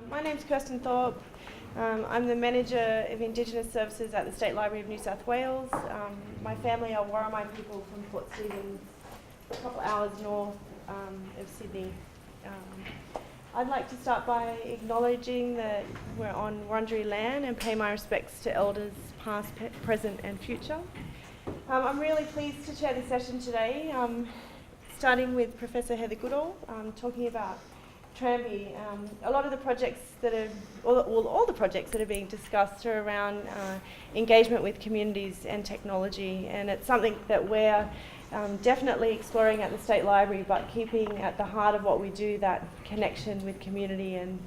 My name's Kirsten Thorpe. I'm the Manager of Indigenous Services at the State Library of New South Wales. My family are Warramine people from Port Stephens, a couple hours north of Sydney. I'd like to start by acknowledging that we're on Wurundjeri land and pay my respects to elders past, present and future. I'm really pleased to chair the session today, starting with Professor Heather Goodall, talking about Tranby. A lot of the projects that are, all the projects that are being discussed are around engagement with communities and technology, and it's something that we're definitely exploring at the State Library, but keeping at the heart of what we do that connection with community and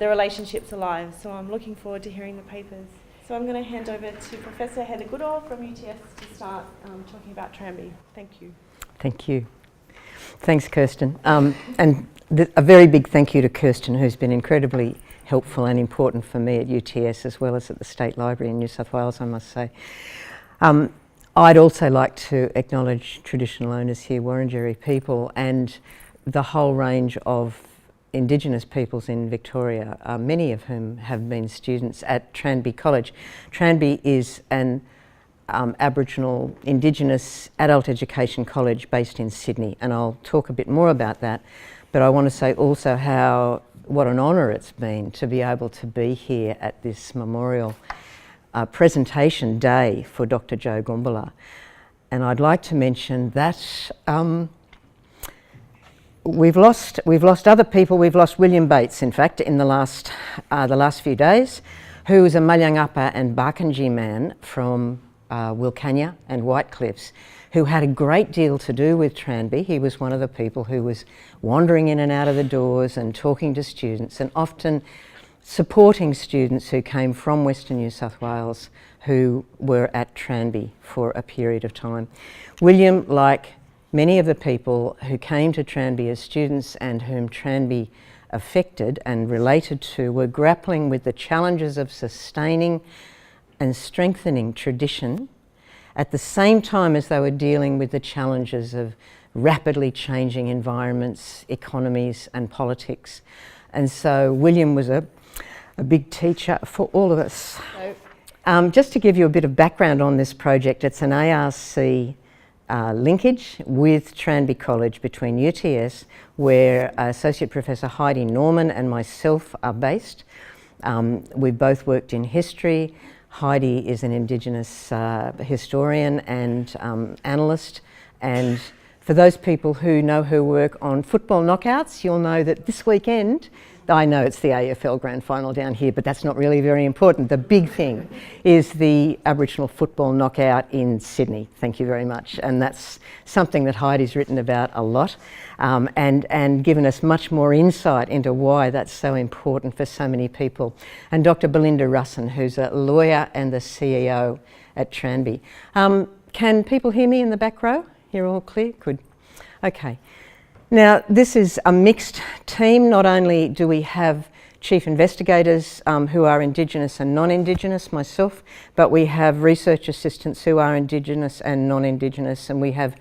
the relationships alive. So I'm looking forward to hearing the papers. So I'm going to hand over to Professor Heather Goodall from UTS to start talking about Tranby. Thank you. Thank you. Thanks, Kirsten. And a very big thank you to Kirsten, who's been incredibly helpful and important for me at UTS as well as at the State Library in New South Wales, I must say. I'd also like to acknowledge traditional owners here, Wurundjeri people, and the whole range of Indigenous peoples in Victoria, many of whom have been students at Tranby College. Tranby is an Aboriginal Indigenous adult education college based in Sydney, and I'll talk a bit more about that. But I want to say also what an honour it's been to be able to be here at this memorial presentation day for Dr. Joe Goombala. And I'd like to mention that we've lost other people. We've lost William Bates, in fact, in the last few days, who was a Malyangapa and Barkindji man from Wilcannia and White Cliffs, who had a great deal to do with Tranby. He was one of the people who was wandering in and out of the doors and talking to students and often supporting students who came from Western New South Wales who were at Tranby for a period of time. William, like many of the people who came to Tranby as students and whom Tranby affected and related to, were grappling with the challenges of sustaining and strengthening tradition at the same time as they were dealing with the challenges of rapidly changing environments, economies and politics. And so William was a big teacher for all of us. Just to give you a bit of background on this project, it's an ARC linkage with Tranby College between UTS, where Associate Professor Heidi Norman and myself are based. We've both worked in history. Heidi is an Indigenous historian and analyst, and for those people who know her work on football knockouts, you'll know that this weekend, I know it's the AFL Grand Final down here, but that's not really very important. The big thing is the Aboriginal football knockout in Sydney. Thank you very much. And that's something that Heidi's written about a lot, and given us much more insight into why that's so important for so many people. And Dr. Belinda Russin, who's a lawyer and the CEO at Tranby. Can people hear me in the back row? You're all clear? Good. Okay. Now, this is a mixed team. Not only do we have chief investigators who are Indigenous and non-Indigenous, myself, but we have research assistants who are Indigenous and non-Indigenous, and we have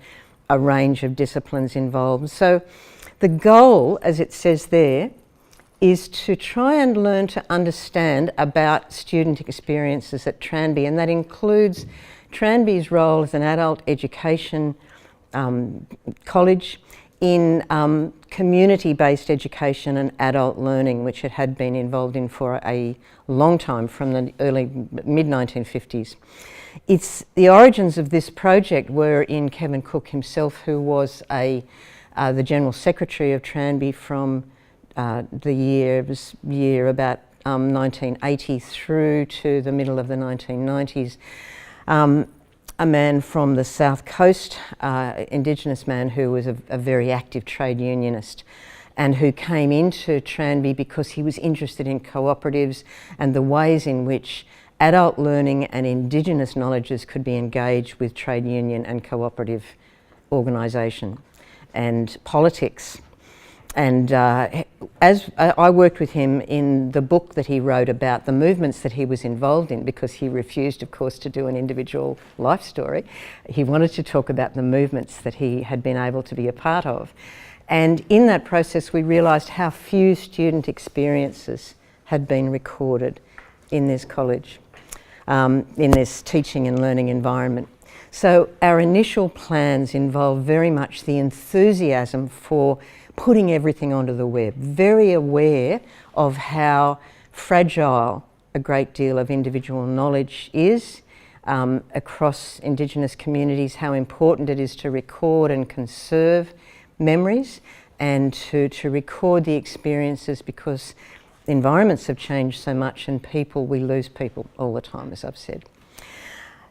a range of disciplines involved. So the goal, as it says there, is to try and learn to understand about student experiences at Tranby, and that includes Tranby's role as an adult education college in community-based education and adult learning, which it had been involved in for a long time, from the early mid-1950s. The origins of this project were in Kevin Cook himself, who was the General Secretary of Tranby from the year about 1980 through to the middle of the 1990s. A man from the South Coast, Indigenous man who was a very active trade unionist and who came into Tranby because he was interested in cooperatives and the ways in which adult learning and Indigenous knowledges could be engaged with trade union and cooperative organisation and politics. And as I worked with him in the book that he wrote about the movements that he was involved in, because he refused, of course, to do an individual life story. He wanted to talk about the movements that he had been able to be a part of. And in that process, we realised how few student experiences had been recorded in this college, in this teaching and learning environment. So our initial plans involved very much the enthusiasm for putting everything onto the web, very aware of how fragile a great deal of individual knowledge is across Indigenous communities, how important it is to record and conserve memories and to record the experiences, because environments have changed so much and we lose people all the time, as I've said.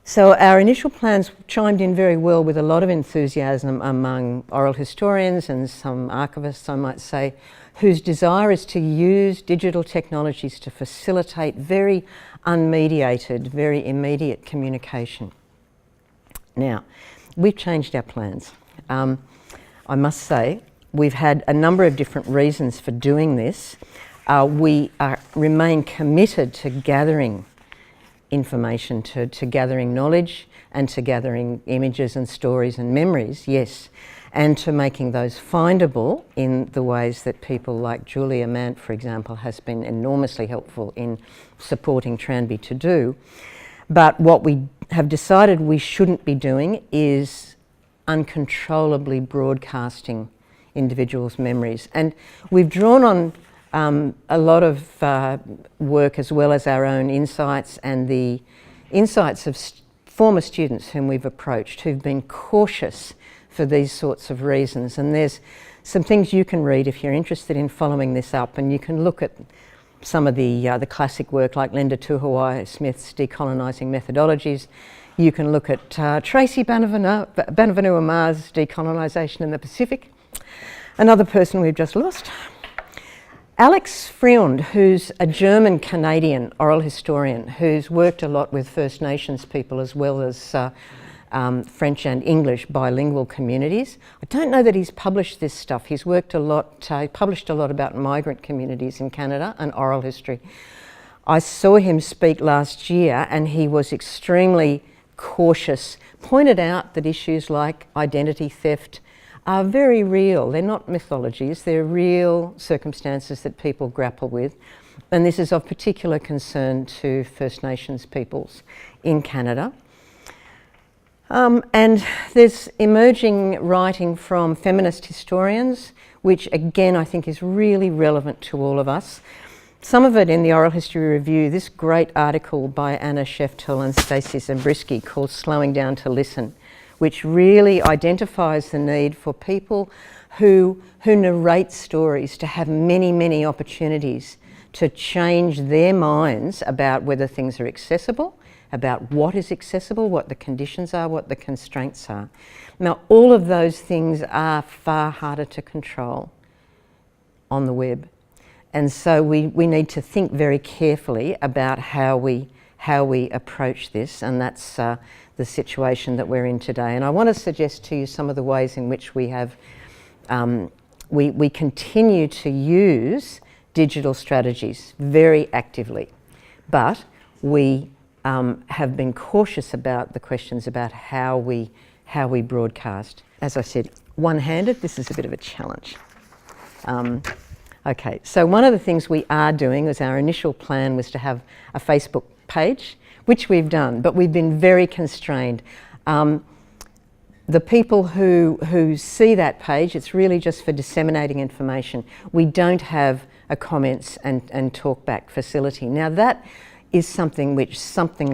So our initial plans chimed in very well with a lot of enthusiasm among oral historians and some archivists, I might say, whose desire is to use digital technologies to facilitate very unmediated, very immediate communication. Now, we've changed our plans. I must say, we've had a number of different reasons for doing this. We remain committed to gathering information, to gathering knowledge and to gathering images and stories and memories, yes, and to making those findable in the ways that people like Julia Mant, for example, has been enormously helpful in supporting Tranby to do. But what we have decided we shouldn't be doing is uncontrollably broadcasting individuals' memories. And we've drawn on a lot of work, as well as our own insights and the insights of former students whom we've approached, who've been cautious for these sorts of reasons. And there's some things you can read if you're interested in following this up, and you can look at some of the classic work like Linda Tuhawaii Smith's Decolonising Methodologies. You can look at Tracy Banavanua-Ma's Decolonisation in the Pacific. Another person we've just lost. Alex Friund, who's a German-Canadian oral historian who's worked a lot with First Nations people as well as French and English bilingual communities. I don't know that he's published this stuff. He's worked a lot, published a lot about migrant communities in Canada and oral history. I saw him speak last year and he was extremely cautious, pointed out that issues like identity theft are very real. They're not mythologies, they're real circumstances that people grapple with. And this is of particular concern to First Nations peoples in Canada. And there's emerging writing from feminist historians, which again I think is really relevant to all of us. Some of it in the Oral History Review, this great article by Anna Sheftel and Stacey Zabriskie called Slowing Down to Listen, which really identifies the need for people who narrate stories to have many, many opportunities to change their minds about whether things are accessible, about what is accessible, what the conditions are, what the constraints are. Now, all of those things are far harder to control on the web. And so we need to think very carefully about how we approach this, and that's the situation that we're in today. And I want to suggest to you some of the ways in which we have, we continue to use digital strategies very actively, but we have been cautious about the questions about how we broadcast. As I said, one-handed, this is a bit of a challenge. Okay, so one of the things we are doing is our initial plan was to have a Facebook page, which we've done, but we've been very constrained. The people who see that page, it's really just for disseminating information. We don't have a comments and talkback facility. Now that is something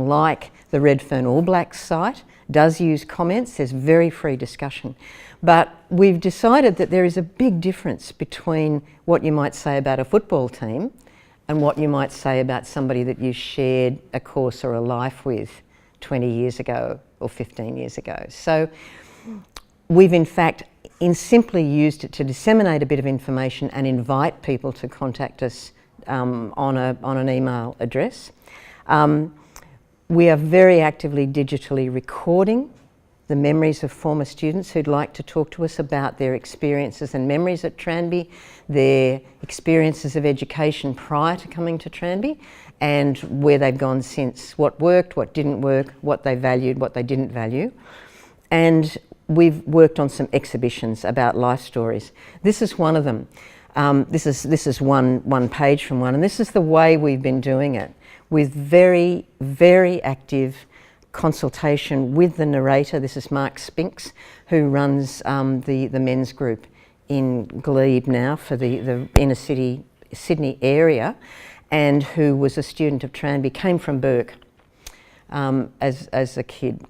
like the Redfern All Blacks site does use comments. There's very free discussion. But we've decided that there is a big difference between what you might say about a football team and what you might say about somebody that you shared a course or a life with 20 years ago or 15 years ago. So we've in fact simply used it to disseminate a bit of information and invite people to contact us on an email address. We are very actively digitally recording the memories of former students who'd like to talk to us about their experiences and memories at Tranby, their experiences of education prior to coming to Tranby, and where they've gone since, what worked, what didn't work, what they valued, what they didn't value. And we've worked on some exhibitions about life stories. This is one of them. This is one page from one, and this is the way we've been doing it, with very, very active consultation with the narrator. This is Mark Spinks, who runs the men's group in Glebe now for the inner city Sydney area, and who was a student of Tranby, came from Burke as a kid.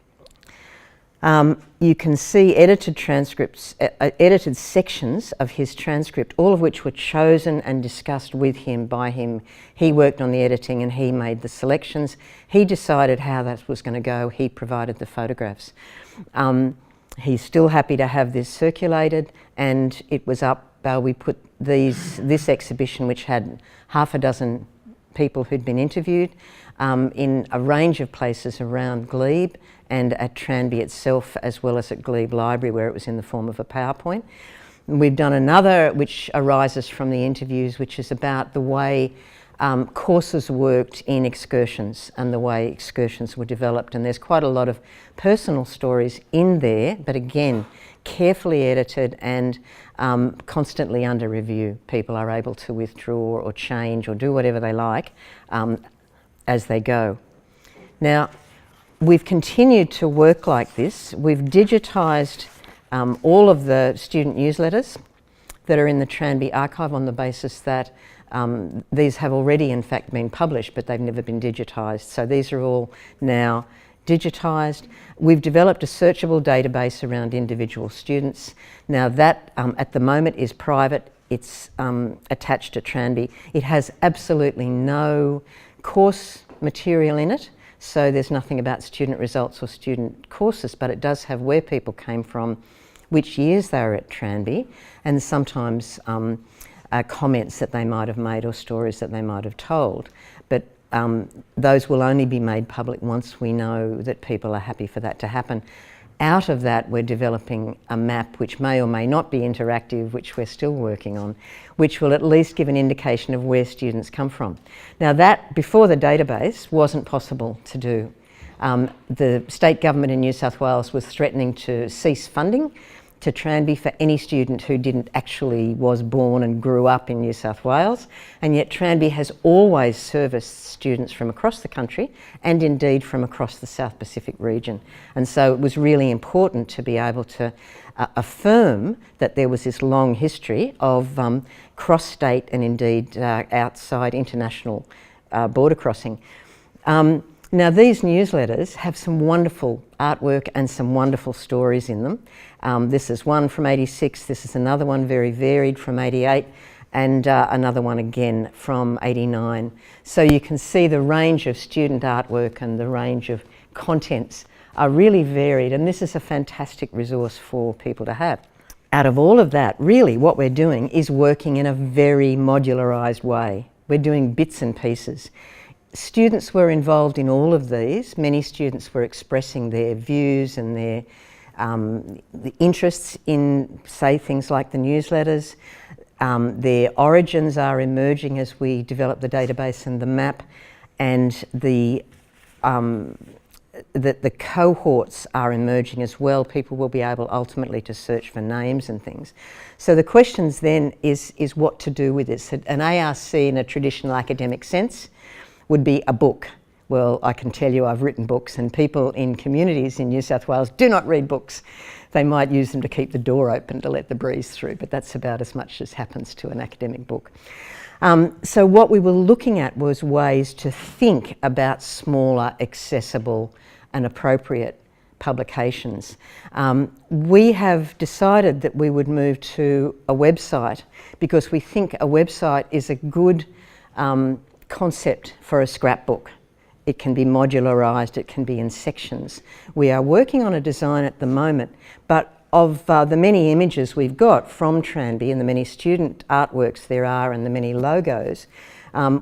You can see edited transcripts, edited sections of his transcript, all of which were chosen and discussed with him, by him. He worked on the editing and he made the selections. He decided how that was going to go. He provided the photographs. He's still happy to have this circulated, and it was up. We put this exhibition, which had half a dozen people who'd been interviewed, in a range of places around Glebe and at Tranby itself, as well as at Glebe Library, where it was in the form of a PowerPoint. And we've done another which arises from the interviews, which is about the way courses worked in excursions and the way excursions were developed. And there's quite a lot of personal stories in there, but again, carefully edited and constantly under review. People are able to withdraw or change or do whatever they like as they go. Now, we've continued to work like this. We've digitised all of the student newsletters that are in the Tranby archive on the basis that these have already in fact been published, but they've never been digitised. So these are all now digitised. We've developed a searchable database around individual students. Now that at the moment is private. It's attached to Tranby. It has absolutely no course material in it, so there's nothing about student results or student courses, but it does have where people came from, which years they were at Tranby, and sometimes comments that they might have made or stories that they might have told. But those will only be made public once we know that people are happy for that to happen. Out of that, we're developing a map which may or may not be interactive, which we're still working on, which will at least give an indication of where students come from. Now that, before the database, wasn't possible to do. The state government in New South Wales was threatening to cease funding to Tranby for any student who was born and grew up in New South Wales, and yet Tranby has always serviced students from across the country and indeed from across the South Pacific region. And so it was really important to be able to affirm that there was this long history of cross-state and indeed outside international border crossing. Now these newsletters have some wonderful artwork and some wonderful stories in them. This is one from '86, this is another one very varied from '88, and another one again from '89. So you can see the range of student artwork and the range of contents are really varied, and this is a fantastic resource for people to have. Out of all of that, really what we're doing is working in a very modularised way. We're doing bits and pieces. Students were involved in all of these. Many students were expressing their views and their the interests in, say, things like the newsletters. Their origins are emerging as we develop the database and the map, and the cohorts are emerging as well. People will be able ultimately to search for names and things. So the questions then is what to do with this. An ARC in a traditional academic sense would be a book. Well, I can tell you I've written books, and people in communities in New South Wales do not read books. They might use them to keep the door open to let the breeze through, but that's about as much as happens to an academic book. So what we were looking at was ways to think about smaller, accessible and appropriate publications. We have decided that we would move to a website because we think a website is a good concept for a scrapbook. It can be modularised, it can be in sections. We are working on a design at the moment, but of the many images we've got from Tranby and the many student artworks there are and the many logos,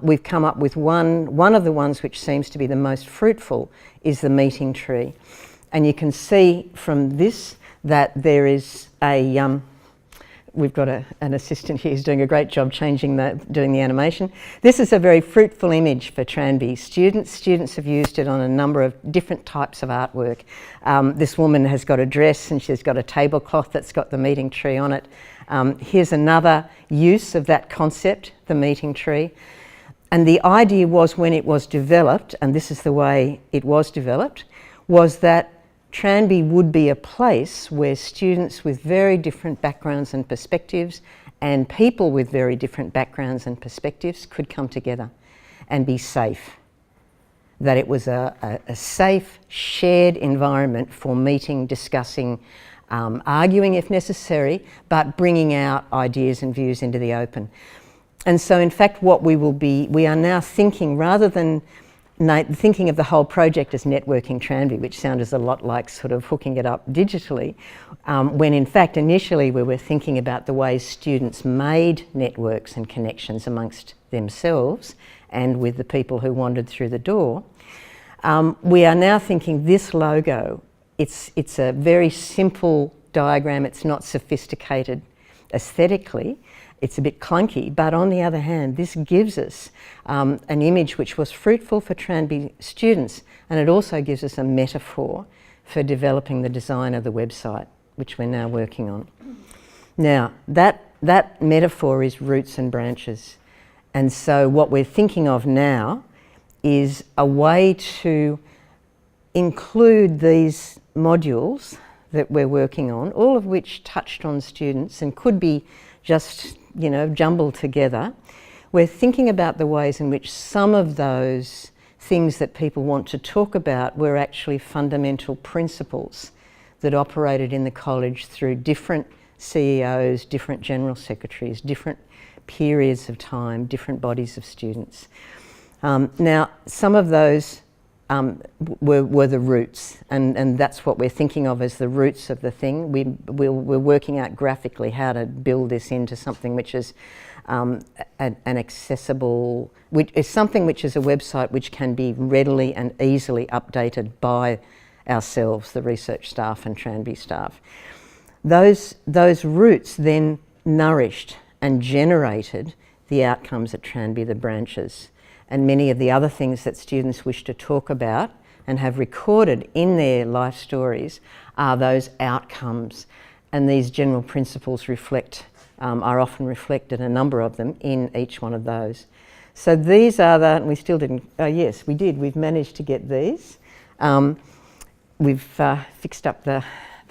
we've come up with one of the ones which seems to be the most fruitful is the meeting tree. And you can see from this that there is we've got an assistant here who's doing a great job doing the animation. This is a very fruitful image for Tranby students. Students have used it on a number of different types of artwork. This woman has got a dress and she's got a tablecloth that's got the meeting tree on it. Here's another use of that concept, the meeting tree. And the idea was, when it was developed, and this is the way it was developed, was that Tranby would be a place where students with very different backgrounds and perspectives and people with very different backgrounds and perspectives could come together and be safe. That it was a safe, shared environment for meeting, discussing, arguing if necessary, but bringing out ideas and views into the open. And so in fact we are now thinking, rather than thinking of the whole project as networking Tranby, which sounded a lot like sort of hooking it up digitally, when in fact initially we were thinking about the ways students made networks and connections amongst themselves and with the people who wandered through the door. We are now thinking this logo, it's a very simple diagram, it's not sophisticated aesthetically, it's a bit clunky, but on the other hand, this gives us an image which was fruitful for Tranby students, and it also gives us a metaphor for developing the design of the website, which we're now working on. Now, that metaphor is roots and branches. And so what we're thinking of now is a way to include these modules that we're working on, all of which touched on students and could be just, you know, jumbled together. We're thinking about the ways in which some of those things that people want to talk about were actually fundamental principles that operated in the college through different CEOs, different general secretaries, different periods of time, different bodies of students. Now, some of those were the roots, and that's what we're thinking of as the roots of the thing. We're working out graphically how to build this into something which is an accessible, which is something which is a website which can be readily and easily updated by ourselves, the research staff and Tranby staff. Those roots then nourished and generated the outcomes at Tranby, the branches, and many of the other things that students wish to talk about and have recorded in their life stories are those outcomes. And these general principles are often reflected, a number of them, in each one of those. So these are and we still didn't, yes, we did, we've managed to get these. We've fixed up the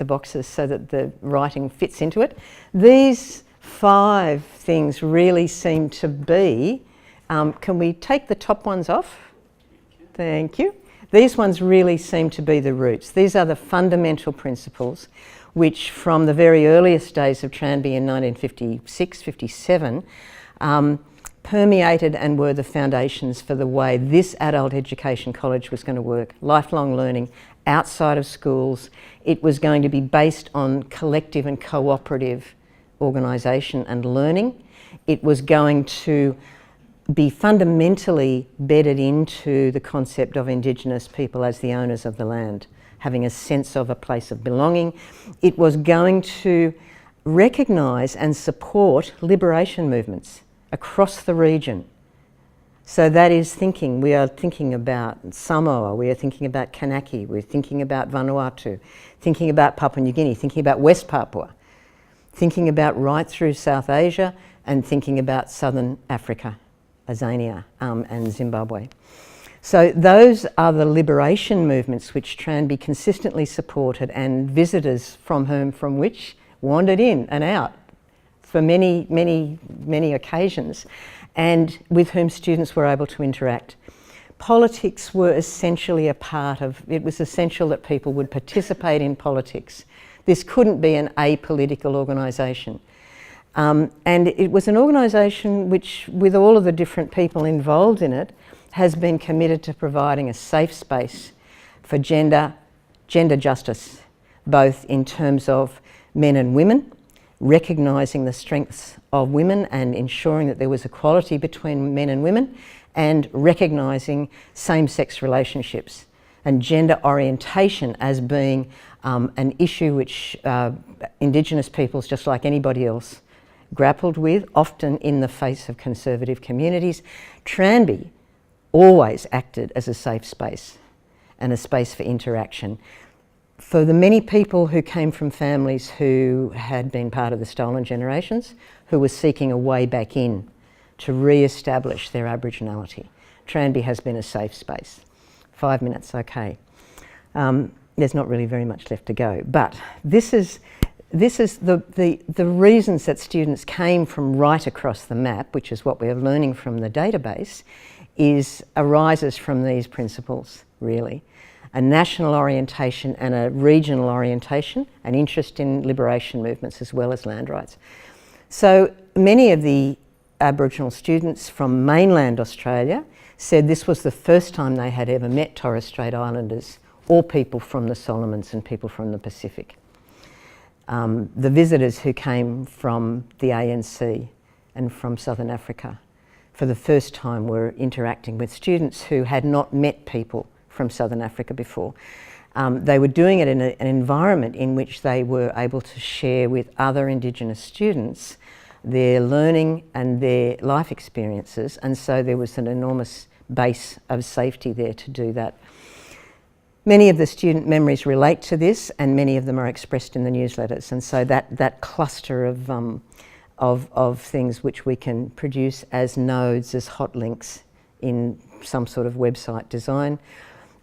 boxes so that the writing fits into it. These 5 things really seem to be, can we take the top ones off? Thank you. These ones really seem to be the roots. These are the fundamental principles which, from the very earliest days of Tranby in 1956, 57, permeated and were the foundations for the way this adult education college was going to work. Lifelong learning outside of schools. It was going to be based on collective and cooperative organisation and learning. It was going to be fundamentally bedded into the concept of Indigenous people as the owners of the land, having a sense of a place of belonging. It was going to recognise and support liberation movements across the region. So that is thinking, we are thinking about Samoa, we are thinking about Kanaki, we're thinking about Vanuatu, thinking about Papua New Guinea, thinking about West Papua, thinking about right through South Asia, and thinking about Southern Africa, Azania, and Zimbabwe. So those are the liberation movements which Tranby consistently supported, and visitors from which wandered in and out for many, many, many occasions, and with whom students were able to interact. Politics were essentially a part of, it was essential that people would participate in politics. This couldn't be an apolitical organisation. And it was an organisation which, with all of the different people involved in it, has been committed to providing a safe space for gender justice, both in terms of men and women, recognising the strengths of women and ensuring that there was equality between men and women, and recognising same-sex relationships and gender orientation as being an issue which Indigenous peoples, just like anybody else, grappled with, often in the face of conservative communities. Tranby always acted as a safe space and a space for interaction. For the many people who came from families who had been part of the stolen generations, who were seeking a way back in to re-establish their Aboriginality, Tranby has been a safe space. 5 minutes, okay. There's not really very much left to go, but this is the reasons that students came from right across the map, which is what we're learning from the database, arises from these principles, really. A national orientation and a regional orientation, an interest in liberation movements as well as land rights. So many of the Aboriginal students from mainland Australia said this was the first time they had ever met Torres Strait Islanders or people from the Solomons and people from the Pacific. The visitors who came from the ANC and from Southern Africa for the first time were interacting with students who had not met people from Southern Africa before. They were doing it in an environment in which they were able to share with other Indigenous students their learning and their life experiences, and so there was an enormous base of safety there to do that. Many of the student memories relate to this, and many of them are expressed in the newsletters, and so that cluster of things which we can produce as nodes, as hot links in some sort of website design.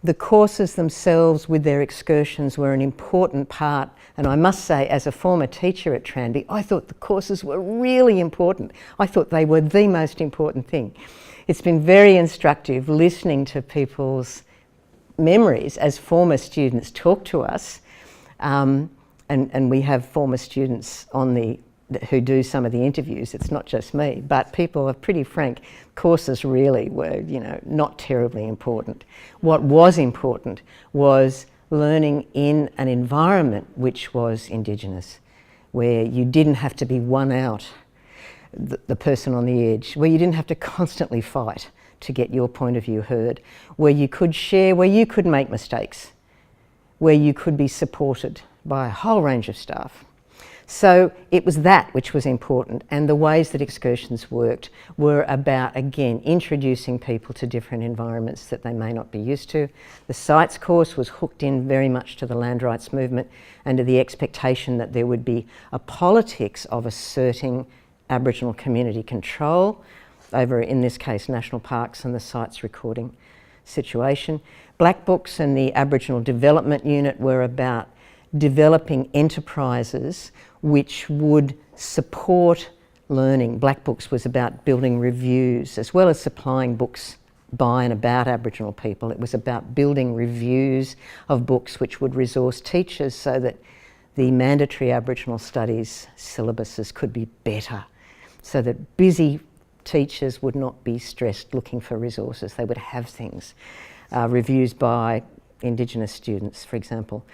The courses themselves with their excursions were an important part, and I must say, as a former teacher at Tranby, I thought the courses were really important. I thought they were the most important thing. It's been very instructive listening to people's memories as former students talk to us, and we have former students who do some of the interviews. It's not just me, but people are pretty frank. Courses really were, not terribly important. What was important was learning in an environment which was Indigenous, where you didn't have to be one out, the person on the edge, where you didn't have to constantly fight to get your point of view heard, where you could share, where you could make mistakes, where you could be supported by a whole range of staff. So it was that which was important, and the ways that excursions worked were about, again, introducing people to different environments that they may not be used to. The Sites course was hooked in very much to the land rights movement and to the expectation that there would be a politics of asserting Aboriginal community control over, in this case, national parks and the sites recording situation. Black Books and the Aboriginal Development Unit were about developing enterprises which would support learning. Black Books was about building reviews as well as supplying books by and about Aboriginal people. It was about building reviews of books which would resource teachers so that the mandatory Aboriginal studies syllabuses could be better, so that busy teachers would not be stressed looking for resources. They would have things, reviews by Indigenous students, for example.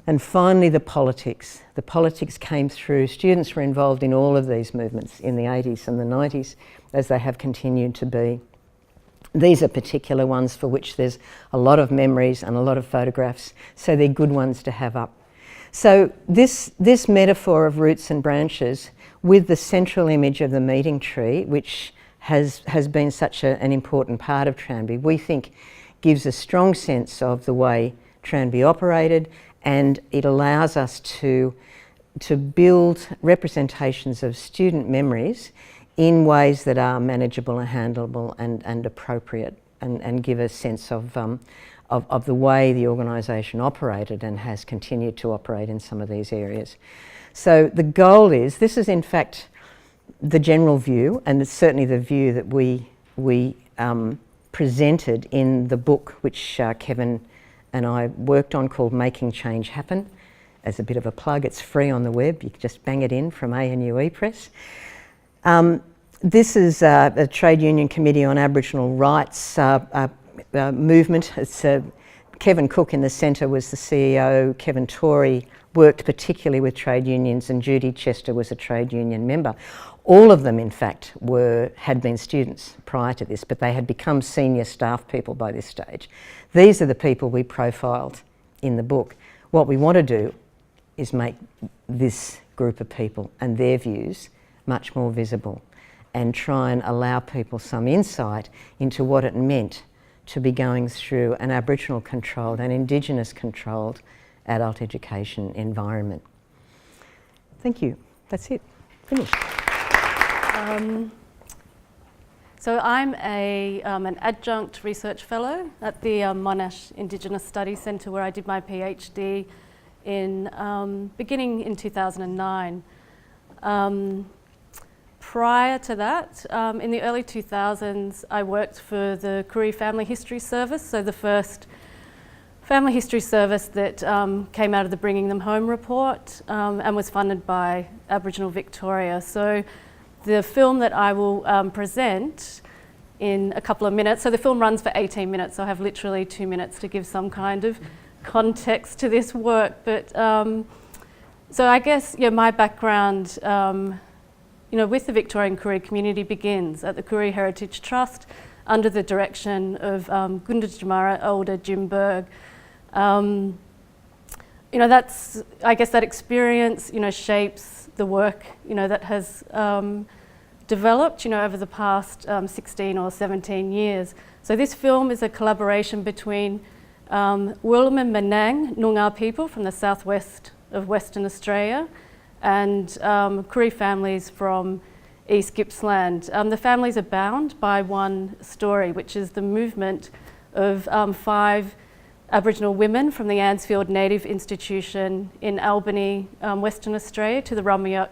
And finally, the politics. The politics came through. Students were involved in all of these movements in the 80s and the 90s, as they have continued to be. These are particular ones for which there's a lot of memories and a lot of photographs, so they're good ones to have up. So this metaphor of roots and branches with the central image of the meeting tree, which has been such an important part of Tranby, we think gives a strong sense of the way Tranby operated, and it allows us to build representations of student memories in ways that are manageable and handleable and appropriate, and give a sense of the way the organisation operated and has continued to operate in some of these areas. So the goal is, this is in fact the general view, and it's certainly the view that we presented in the book which Kevin and I worked on, called Making Change Happen. As a bit of a plug, it's free on the web. You can just bang it in from ANUE Press. This is a Trade Union Committee on Aboriginal Rights movement. It's Kevin Cook in the centre was the CEO, Kevin Torres worked particularly with trade unions, and Judy Chester was a trade union member. All of them, in fact, had been students prior to this, but they had become senior staff people by this stage. These are the people we profiled in the book. What we want to do is make this group of people and their views much more visible, and try and allow people some insight into what it meant to be going through an Aboriginal controlled and Indigenous controlled adult education environment. Thank you. That's it. Finished. So I'm an adjunct research fellow at the Monash Indigenous Studies Centre, where I did my PhD beginning in 2009. Prior to that, in the early 2000s, I worked for the Koorie Family History Service, so the first family history service that came out of the Bringing Them Home report and was funded by Aboriginal Victoria. So the film that I will present in a couple of minutes, so the film runs for 18 minutes, so I have literally 2 minutes to give some kind of context to this work. But so I guess, yeah, my background with the Victorian Koorie community begins at the Koorie Heritage Trust under the direction of Gunditjmara elder Jim Berg. That's, I guess, that experience, shapes the work, that has developed, over the past 16 or 17 years. So this film is a collaboration between Wirlum and Menang Noongar people from the southwest of Western Australia and Koorie families from East Gippsland. The families are bound by one story, which is the movement of 5 Aboriginal women from the Ansfield Native Institution in Albany, Western Australia, to the Rummayuk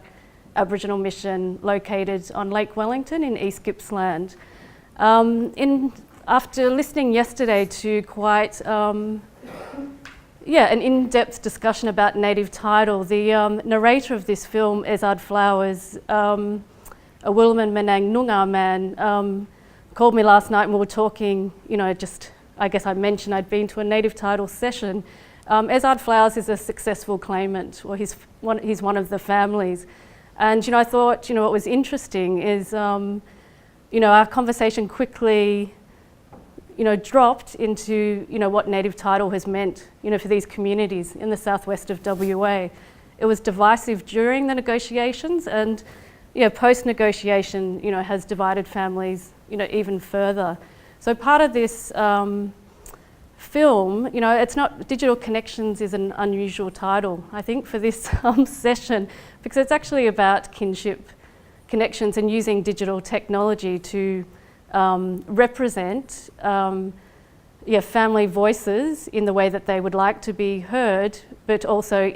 Aboriginal Mission located on Lake Wellington in East Gippsland. After listening yesterday to quite an in-depth discussion about native title, the narrator of this film, Ezard Flowers, a Wirlum and Menang Noongar man, called me last night and we were talking, I guess I mentioned I'd been to a native title session. Ezard Flowers is a successful claimant, or he's one of the families. And I thought, what was interesting is, our conversation quickly dropped into, what native title has meant, for these communities in the southwest of WA. It was divisive during the negotiations, and post-negotiation, has divided families, even further. So part of this film, it's not, Digital Connections is an unusual title, I think, for this session, because it's actually about kinship connections and using digital technology to represent family voices in the way that they would like to be heard, but also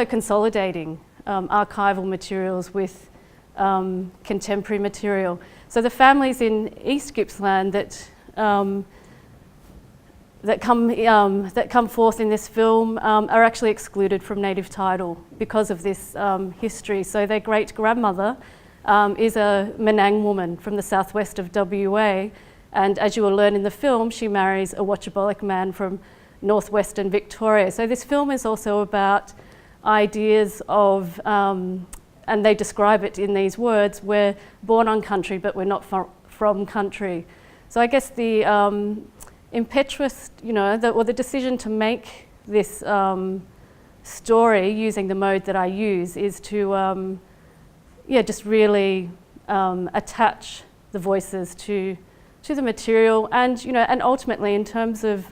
consolidating archival materials with contemporary material. So the families in East Gippsland that come forth in this film are actually excluded from native title because of this history. So their great-grandmother is a Menang woman from the southwest of WA, and as you will learn in the film, she marries a Watchabollock man from northwestern Victoria. So this film is also about ideas of, and they describe it in these words, we're born on country but we're not from country. So I guess the impetuous, the decision to make this story using the mode that I use is to just really attach the voices to the material, and and ultimately in terms of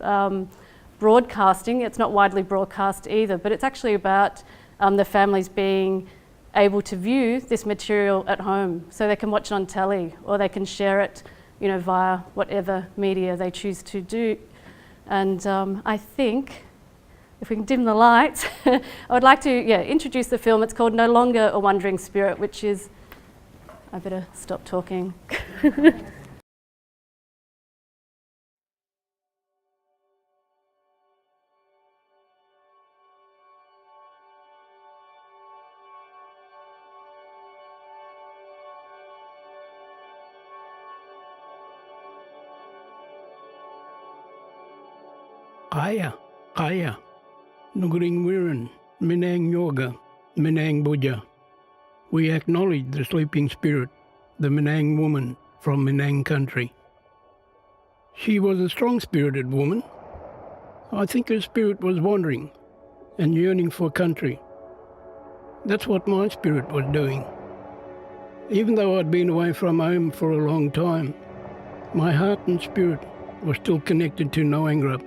broadcasting, it's not widely broadcast either, but it's actually about the families being able to view this material at home, so they can watch it on telly or they can share it, via whatever media they choose to do. And I think, if we can dim the lights, I would like to introduce the film. It's called No Longer a Wandering Spirit, which is, I better stop talking. Kaya, kaya, Nuguring Wiran, Minang Yorga, Minang Buja. We acknowledge the sleeping spirit, the Minang woman from Minang country. She was a strong-spirited woman. I think her spirit was wandering and yearning for country. That's what my spirit was doing. Even though I'd been away from home for a long time, my heart and spirit were still connected to Noongar,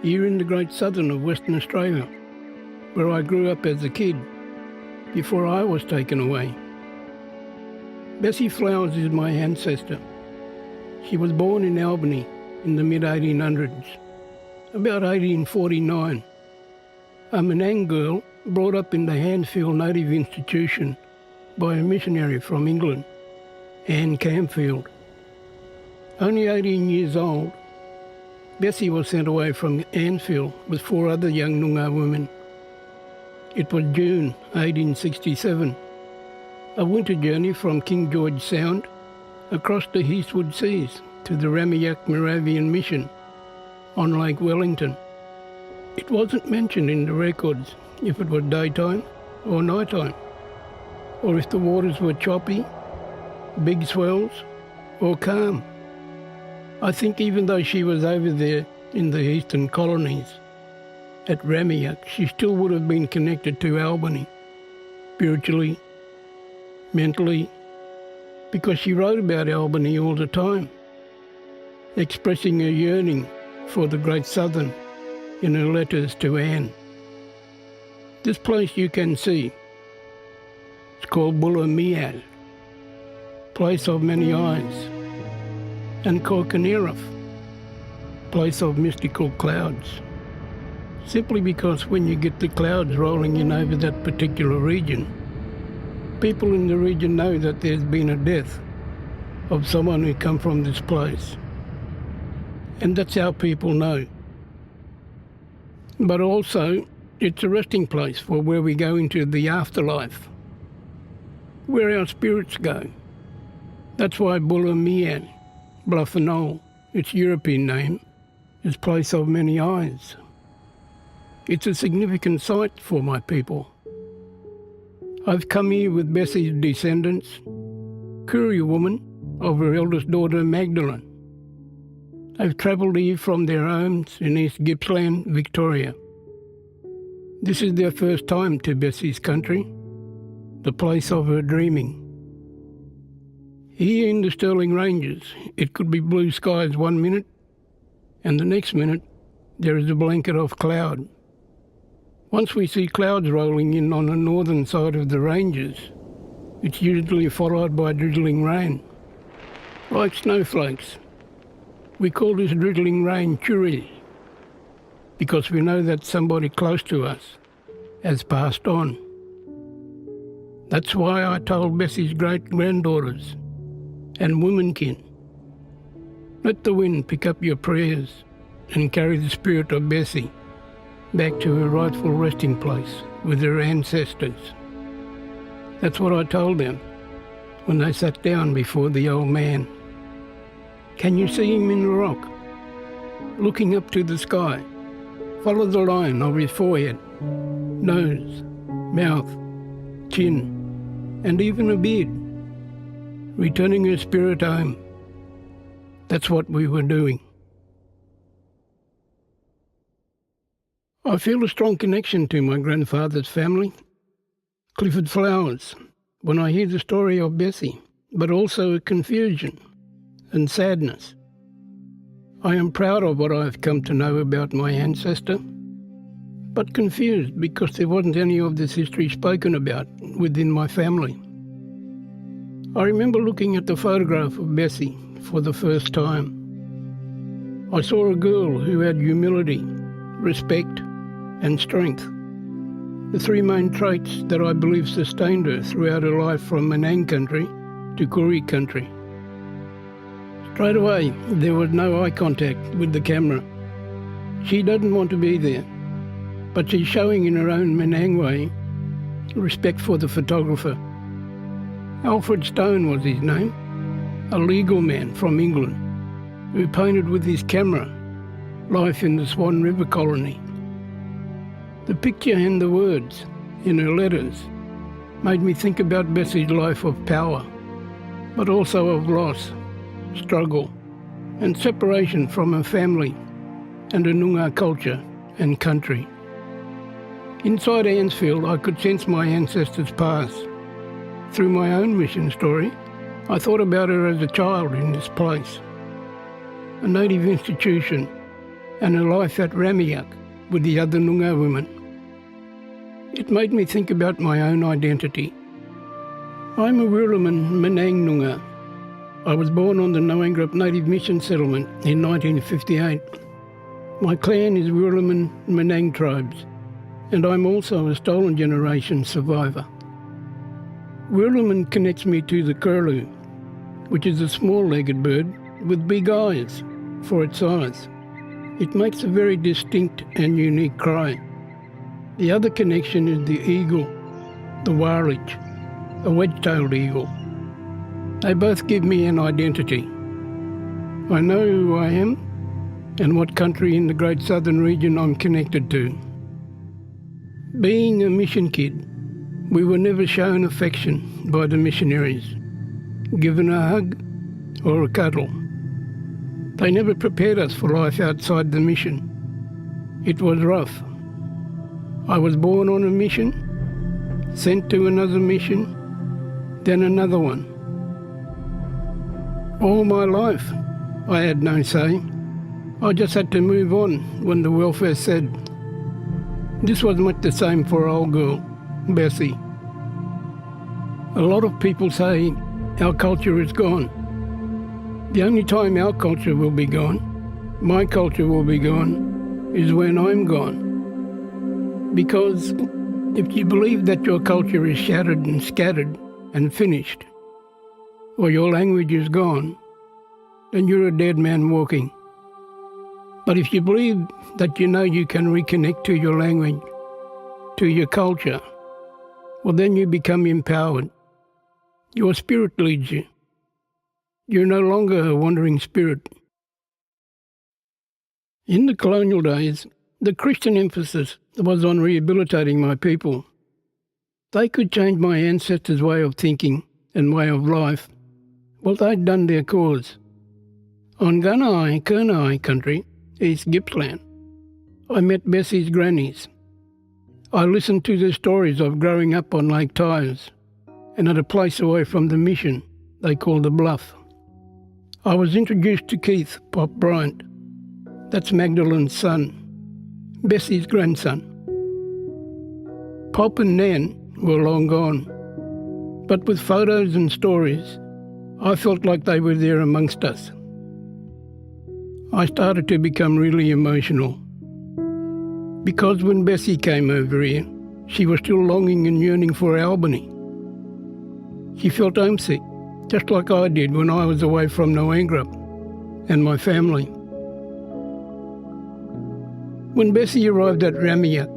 here in the great southern of Western Australia, where I grew up as a kid before I was taken away. Bessie Flowers is my ancestor. She was born in Albany in the mid-1800s, about 1849. A Menang girl brought up in the Handfield Native Institution by a missionary from England, Anne Campfield. Only 18 years old, Bessie was sent away from Anfield with 4 other young Noongar women. It was June 1867, a winter journey from King George Sound across the Eastwood Seas to the Ramiyak Moravian Mission on Lake Wellington. It wasn't mentioned in the records if it was daytime or nighttime, or if the waters were choppy, big swells, or calm. I think even though she was over there in the eastern colonies, at Ramiyak, she still would have been connected to Albany, spiritually, mentally, because she wrote about Albany all the time, expressing her yearning for the Great Southern in her letters to Anne. This place you can see. It's called Bulla Mial, place of many eyes, and Korkaniraf, place of mystical clouds. Simply because when you get the clouds rolling in over that particular region, people in the region know that there's been a death of someone who come from this place. And that's how people know. But also, it's a resting place for where we go into the afterlife, where our spirits go. That's why Bulla Mian, Bluffanol, its European name, is place of many eyes. It's a significant site for my people. I've come here with Bessie's descendants, Koorie woman of her eldest daughter Magdalene. They've travelled here from their homes in East Gippsland, Victoria. This is their first time to Bessie's country, the place of her dreaming. Here in the Stirling Ranges, it could be blue skies one minute, and the next minute there is a blanket of cloud. Once we see clouds rolling in on the northern side of the ranges, it's usually followed by drizzling rain, like snowflakes. We call this drizzling rain Koorie, because we know that somebody close to us has passed on. That's why I told Bessie's great-granddaughters and womenkin, let the wind pick up your prayers and carry the spirit of Bessie back to her rightful resting place with her ancestors. That's what I told them when they sat down before the old man. Can you see him in the rock, looking up to the sky? Follow the line of his forehead, nose, mouth, chin, and even a beard, returning her spirit home. That's what we were doing. I feel a strong connection to my grandfather's family, Clifford Flowers, when I hear the story of Bessie, but also a confusion and sadness. I am proud of what I have come to know about my ancestor, but confused because there wasn't any of this history spoken about within my family. I remember looking at the photograph of Bessie for the first time. I saw a girl who had humility, respect, and strength, the 3 main traits that I believe sustained her throughout her life from Menang country to Koorie country. Straight away, there was no eye contact with the camera. She doesn't want to be there, but she's showing in her own Menang way respect for the photographer. Alfred Stone was his name, a legal man from England who painted with his camera life in the Swan River colony. The picture and the words in her letters made me think about Bessie's life of power, but also of loss, struggle, and separation from her family and her Noongar culture and country. Inside Ansfield, I could sense my ancestors' past. Through my own mission story, I thought about her as a child in this place, a native institution, and her life at Ramiak with the other Noongar women. It made me think about my own identity. I'm a Wirraman Menang Noongar. I was born on the Noangrap Native Mission Settlement in 1958. My clan is Wirraman Menang tribes, and I'm also a stolen generation survivor. Wirraman connects me to the curlew, which is a small-legged bird with big eyes for its size. It makes a very distinct and unique cry. The other connection is the eagle, the warlich, a wedge-tailed eagle. They both give me an identity. I know who I am and what country in the Great Southern region I'm connected to. Being a mission kid, we were never shown affection by the missionaries, given a hug or a cuddle. They never prepared us for life outside the mission. It was rough. I was born on a mission, sent to another mission, then another one. All my life, I had no say. I just had to move on when the welfare said. This was much the same for old girl, Bessie. A lot of people say our culture is gone. The only time our culture will be gone, my culture will be gone, is when I'm gone. Because if you believe that your culture is shattered and scattered and finished, or your language is gone, then you're a dead man walking. But if you believe that you know you can reconnect to your language, to your culture, well, then you become empowered. Your spirit leads you. You're no longer a wandering spirit. In the colonial days, the Christian emphasis was on rehabilitating my people. They could change my ancestors' way of thinking and way of life. Well, they'd done their cause. On Gunai, Koorie country, East Gippsland, I met Bessie's grannies. I listened to their stories of growing up on Lake Tyers and at a place away from the mission they called the Bluff. I was introduced to Keith Pop Bryant. That's Magdalene's son, Bessie's grandson. Pop and Nan were long gone, but with photos and stories, I felt like they were there amongst us. I started to become really emotional, because when Bessie came over here, she was still longing and yearning for Albany. She felt homesick, just like I did when I was away from Noangrap and my family. When Bessie arrived at Ramiak,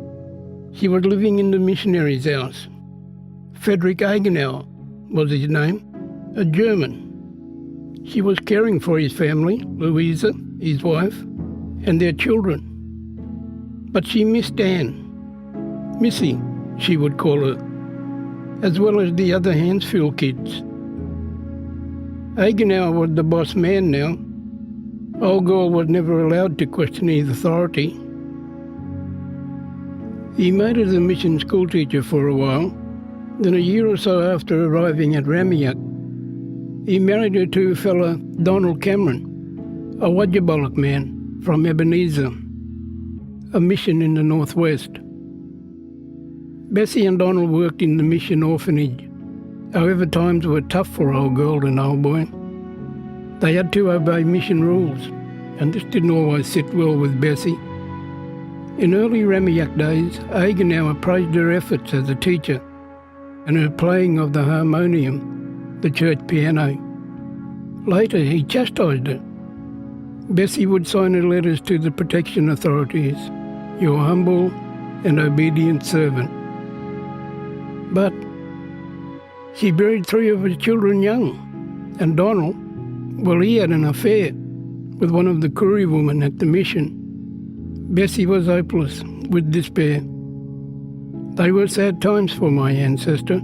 she was living in the missionary's house. Frederick Agenauer was his name, a German. She was caring for his family, Louisa, his wife, and their children. But she missed Anne. Missy, she would call her, as well as the other Hansfield kids. Agenauer was the boss man now. Old girl was never allowed to question his authority. He made her the mission school teacher for a while. Then a year or so after arriving at Ramiak, he married her to a fella, Donald Cameron, a Wadjabaluk man from Ebenezer, a mission in the northwest. Bessie and Donald worked in the mission orphanage. However, times were tough for old girl and old boy. They had to obey mission rules, and this didn't always sit well with Bessie. In early Ramiak days, Agenauer praised her efforts as a teacher and her playing of the harmonium, the church piano. Later, he chastised her. Bessie would sign her letters to the protection authorities, your humble and obedient servant. But she buried 3 of his children young, and Donald, well, he had an affair with one of the Koorie women at the mission. Bessie was hopeless with despair. They were sad times for my ancestor.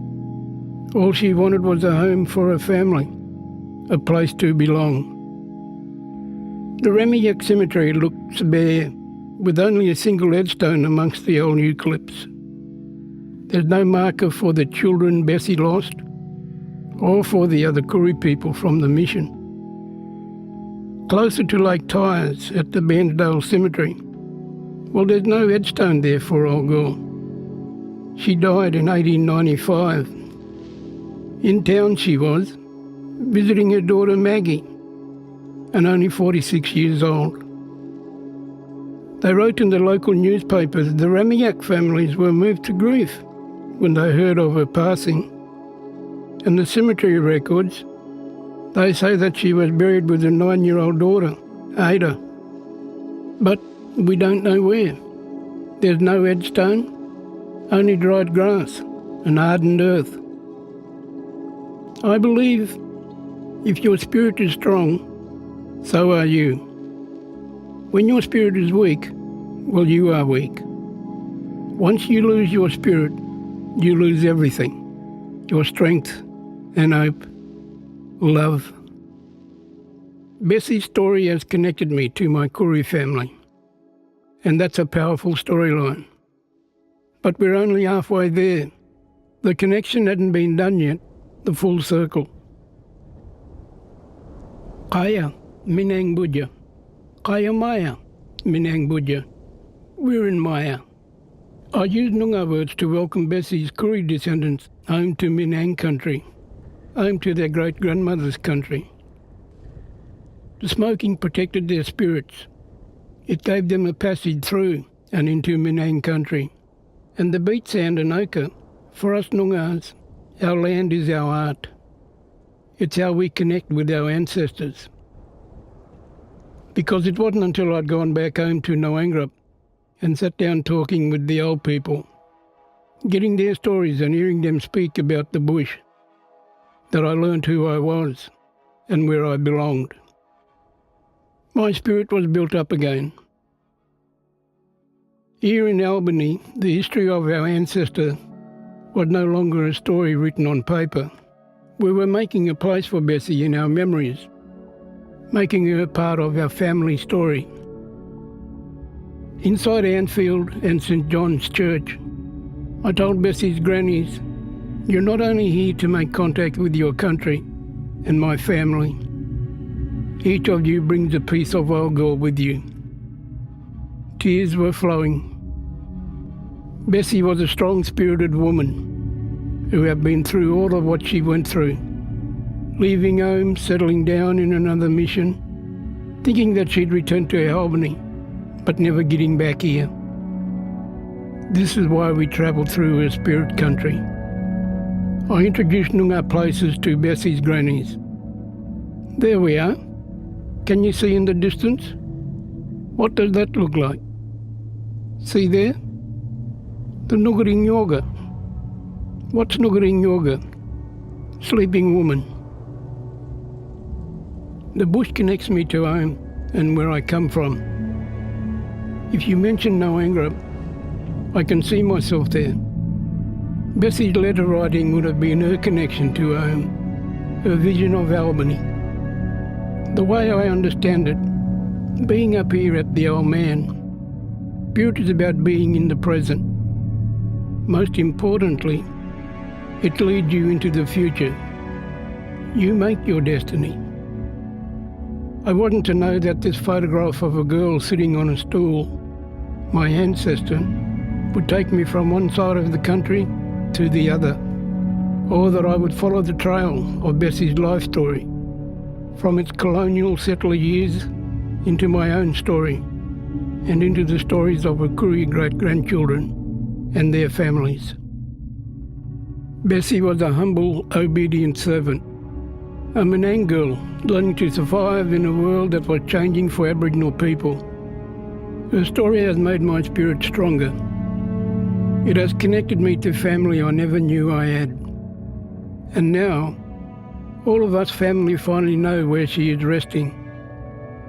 All she wanted was a home for her family, a place to belong. The Remiyak cemetery looks bare, with only a single headstone amongst the old eucalypts. There's no marker for the children Bessie lost, or for the other Koorie people from the mission. Closer to Lake Tyers at the Bairnsdale Cemetery, well, there's no headstone there for old girl. She died in 1895. In town she was, visiting her daughter Maggie, and only 46 years old. They wrote in the local newspapers the Remiyak families were moved to grief when they heard of her passing. And the cemetery records, they say that she was buried with her 9-year-old daughter, Ada. But we don't know where. There's no headstone, only dried grass and hardened earth. I believe if your spirit is strong, so are you. When your spirit is weak, well, you are weak. Once you lose your spirit, you lose everything. Your strength and hope, love. Bessie's story has connected me to my Koorie family, and that's a powerful storyline. But we're only halfway there. The connection hadn't been done yet, the full circle. Kaya, Minang Budja. Kaya Maya, Minang Budja. We're in Maya. I use Noongar words to welcome Bessie's Koorie descendants home to Minang country, home to their great-grandmother's country. The smoking protected their spirits. It gave them a passage through and into Minang country. And the beach sand and ochre, for us Noongars, our land is our art. It's how we connect with our ancestors. Because it wasn't until I'd gone back home to Noongar and sat down talking with the old people, getting their stories and hearing them speak about the bush, that I learned who I was and where I belonged. My spirit was built up again. Here in Albany, the history of our ancestor was no longer a story written on paper. We were making a place for Bessie in our memories, making her part of our family story. Inside Anfield and St John's Church, I told Bessie's grannies, "You're not only here to make contact with your country and my family. Each of you brings a piece of old girl with you." Tears were flowing. Bessie was a strong-spirited woman who had been through all of what she went through, leaving home, settling down in another mission, thinking that she'd return to Albany, but never getting back here. This is why we travelled through her spirit country. I introduced Noongar places to Bessie's grannies. There we are. Can you see in the distance? What does that look like? See there? The Nugaring Yoga. What's Nugaring Yoga? Sleeping woman. The bush connects me to home and where I come from. If you mention Noongar, I can see myself there. Bessie's letter writing would have been her connection to home, her vision of Albany. The way I understand it, being up here at the Old Man, spirit is about being in the present. Most importantly, it leads you into the future. You make your destiny. I wasn't to know that this photograph of a girl sitting on a stool, my ancestor, would take me from one side of the country to the other, or that I would follow the trail of Bessie's life story, from its colonial settler years into my own story, and into the stories of her Koorie great-grandchildren and their families. Bessie was a humble, obedient servant, a Minang girl learning to survive in a world that was changing for Aboriginal people. Her story has made my spirit stronger. It has connected me to family I never knew I had. And now, all of us family finally know where she is resting.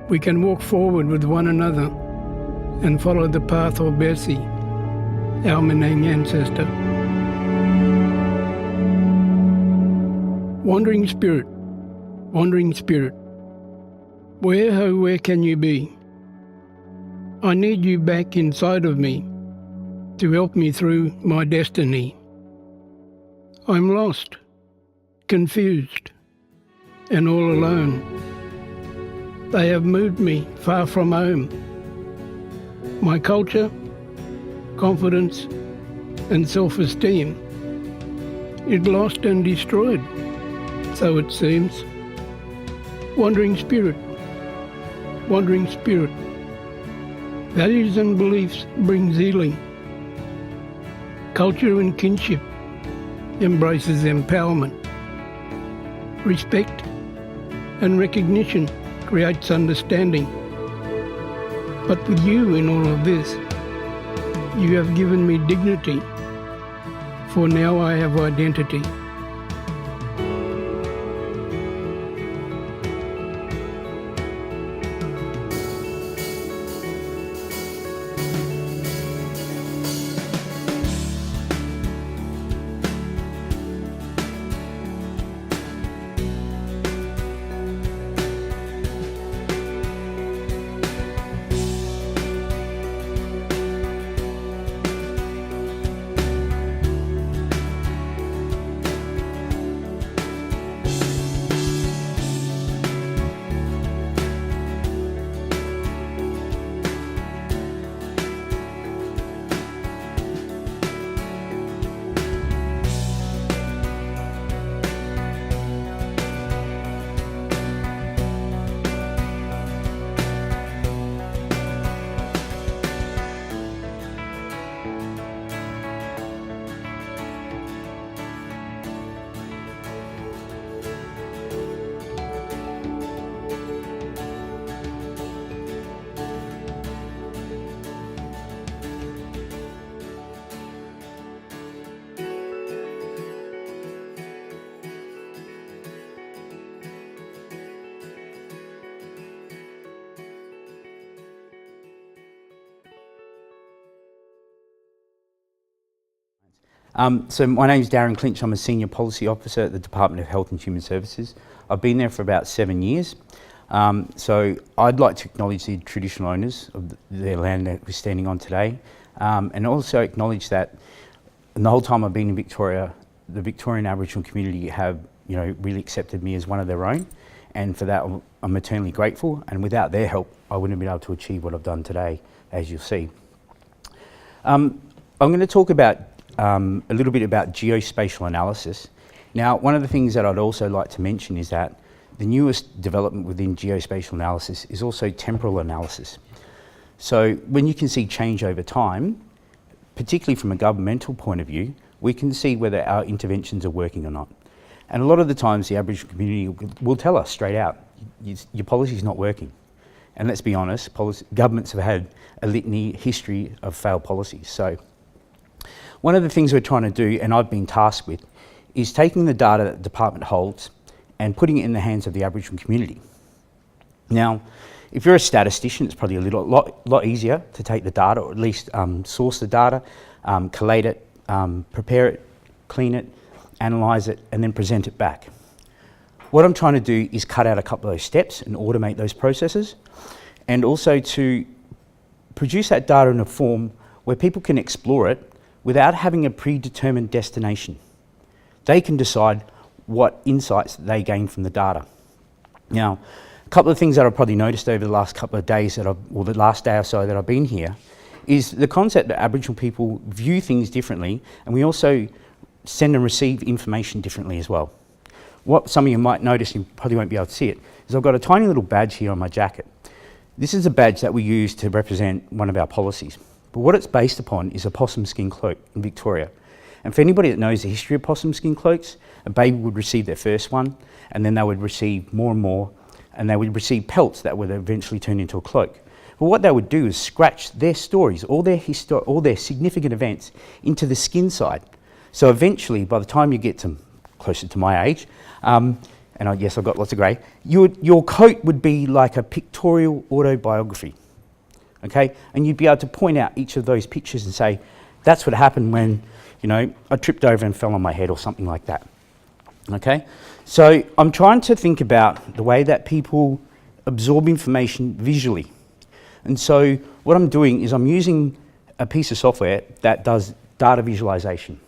We can walk forward with one another and follow the path of Bessie our Menang ancestor. Wandering spirit, where can you be? I need you back inside of me to help me through my destiny. I'm lost, confused, and all alone. They have moved me far from home. My culture, confidence, and self-esteem is lost and destroyed, so it seems. Wandering spirit, values and beliefs bring healing. Culture and kinship embraces empowerment. Respect and recognition creates understanding. But with you in all of this, you have given me dignity, for now I have identity. So my name is Darren Clinch. I'm a Senior Policy Officer at the Department of Health and Human Services. I've been there for about 7 years. So I'd like to acknowledge the traditional owners of the land that we're standing on today, and also acknowledge that in the whole time I've been in Victoria, the Victorian Aboriginal community have really accepted me as one of their own, and for that I'm eternally grateful, and without their help I wouldn't have been able to achieve what I've done today, as you'll see. I'm going to talk about a little bit about geospatial analysis. Now, one of the things that I'd also like to mention is that the newest development within geospatial analysis is also temporal analysis. So when you can see change over time, particularly from a governmental point of view, we can see whether our interventions are working or not. And a lot of the times the Aboriginal community will tell us straight out, your policy is not working. And let's be honest, governments have had a litany history of failed policies. So one of the things we're trying to do, and I've been tasked with, is taking the data that the department holds and putting it in the hands of the Aboriginal community. Now, if you're a statistician, it's probably a lot easier to take the data, or at least source the data, collate it, prepare it, clean it, analyse it, and then present it back. What I'm trying to do is cut out a couple of those steps and automate those processes, and also to produce that data in a form where people can explore it without having a predetermined destination. They can decide what insights they gain from the data. Now, a couple of things that I've probably noticed over the last couple of days or the last day or so that I've been here is the concept that Aboriginal people view things differently, and we also send and receive information differently as well. What some of you might notice, you probably won't be able to see it, is I've got a tiny little badge here on my jacket. This is a badge that we use to represent one of our policies. But what it's based upon is a possum skin cloak in Victoria. And for anybody that knows the history of possum skin cloaks, a baby would receive their first one, and then they would receive more and more, and they would receive pelts that would eventually turn into a cloak. But what they would do is scratch their stories, all their significant events, into the skin side. So eventually, by the time you get to closer to my age, yes, I've got lots of grey, your coat would be like a pictorial autobiography. Okay, and you'd be able to point out each of those pictures and say, That's what happened when, you know, I tripped over and fell on my head or something like that. Okay? So I'm trying to think about the way that people absorb information visually. And so what I'm doing is I'm using a piece of software that does data visualization.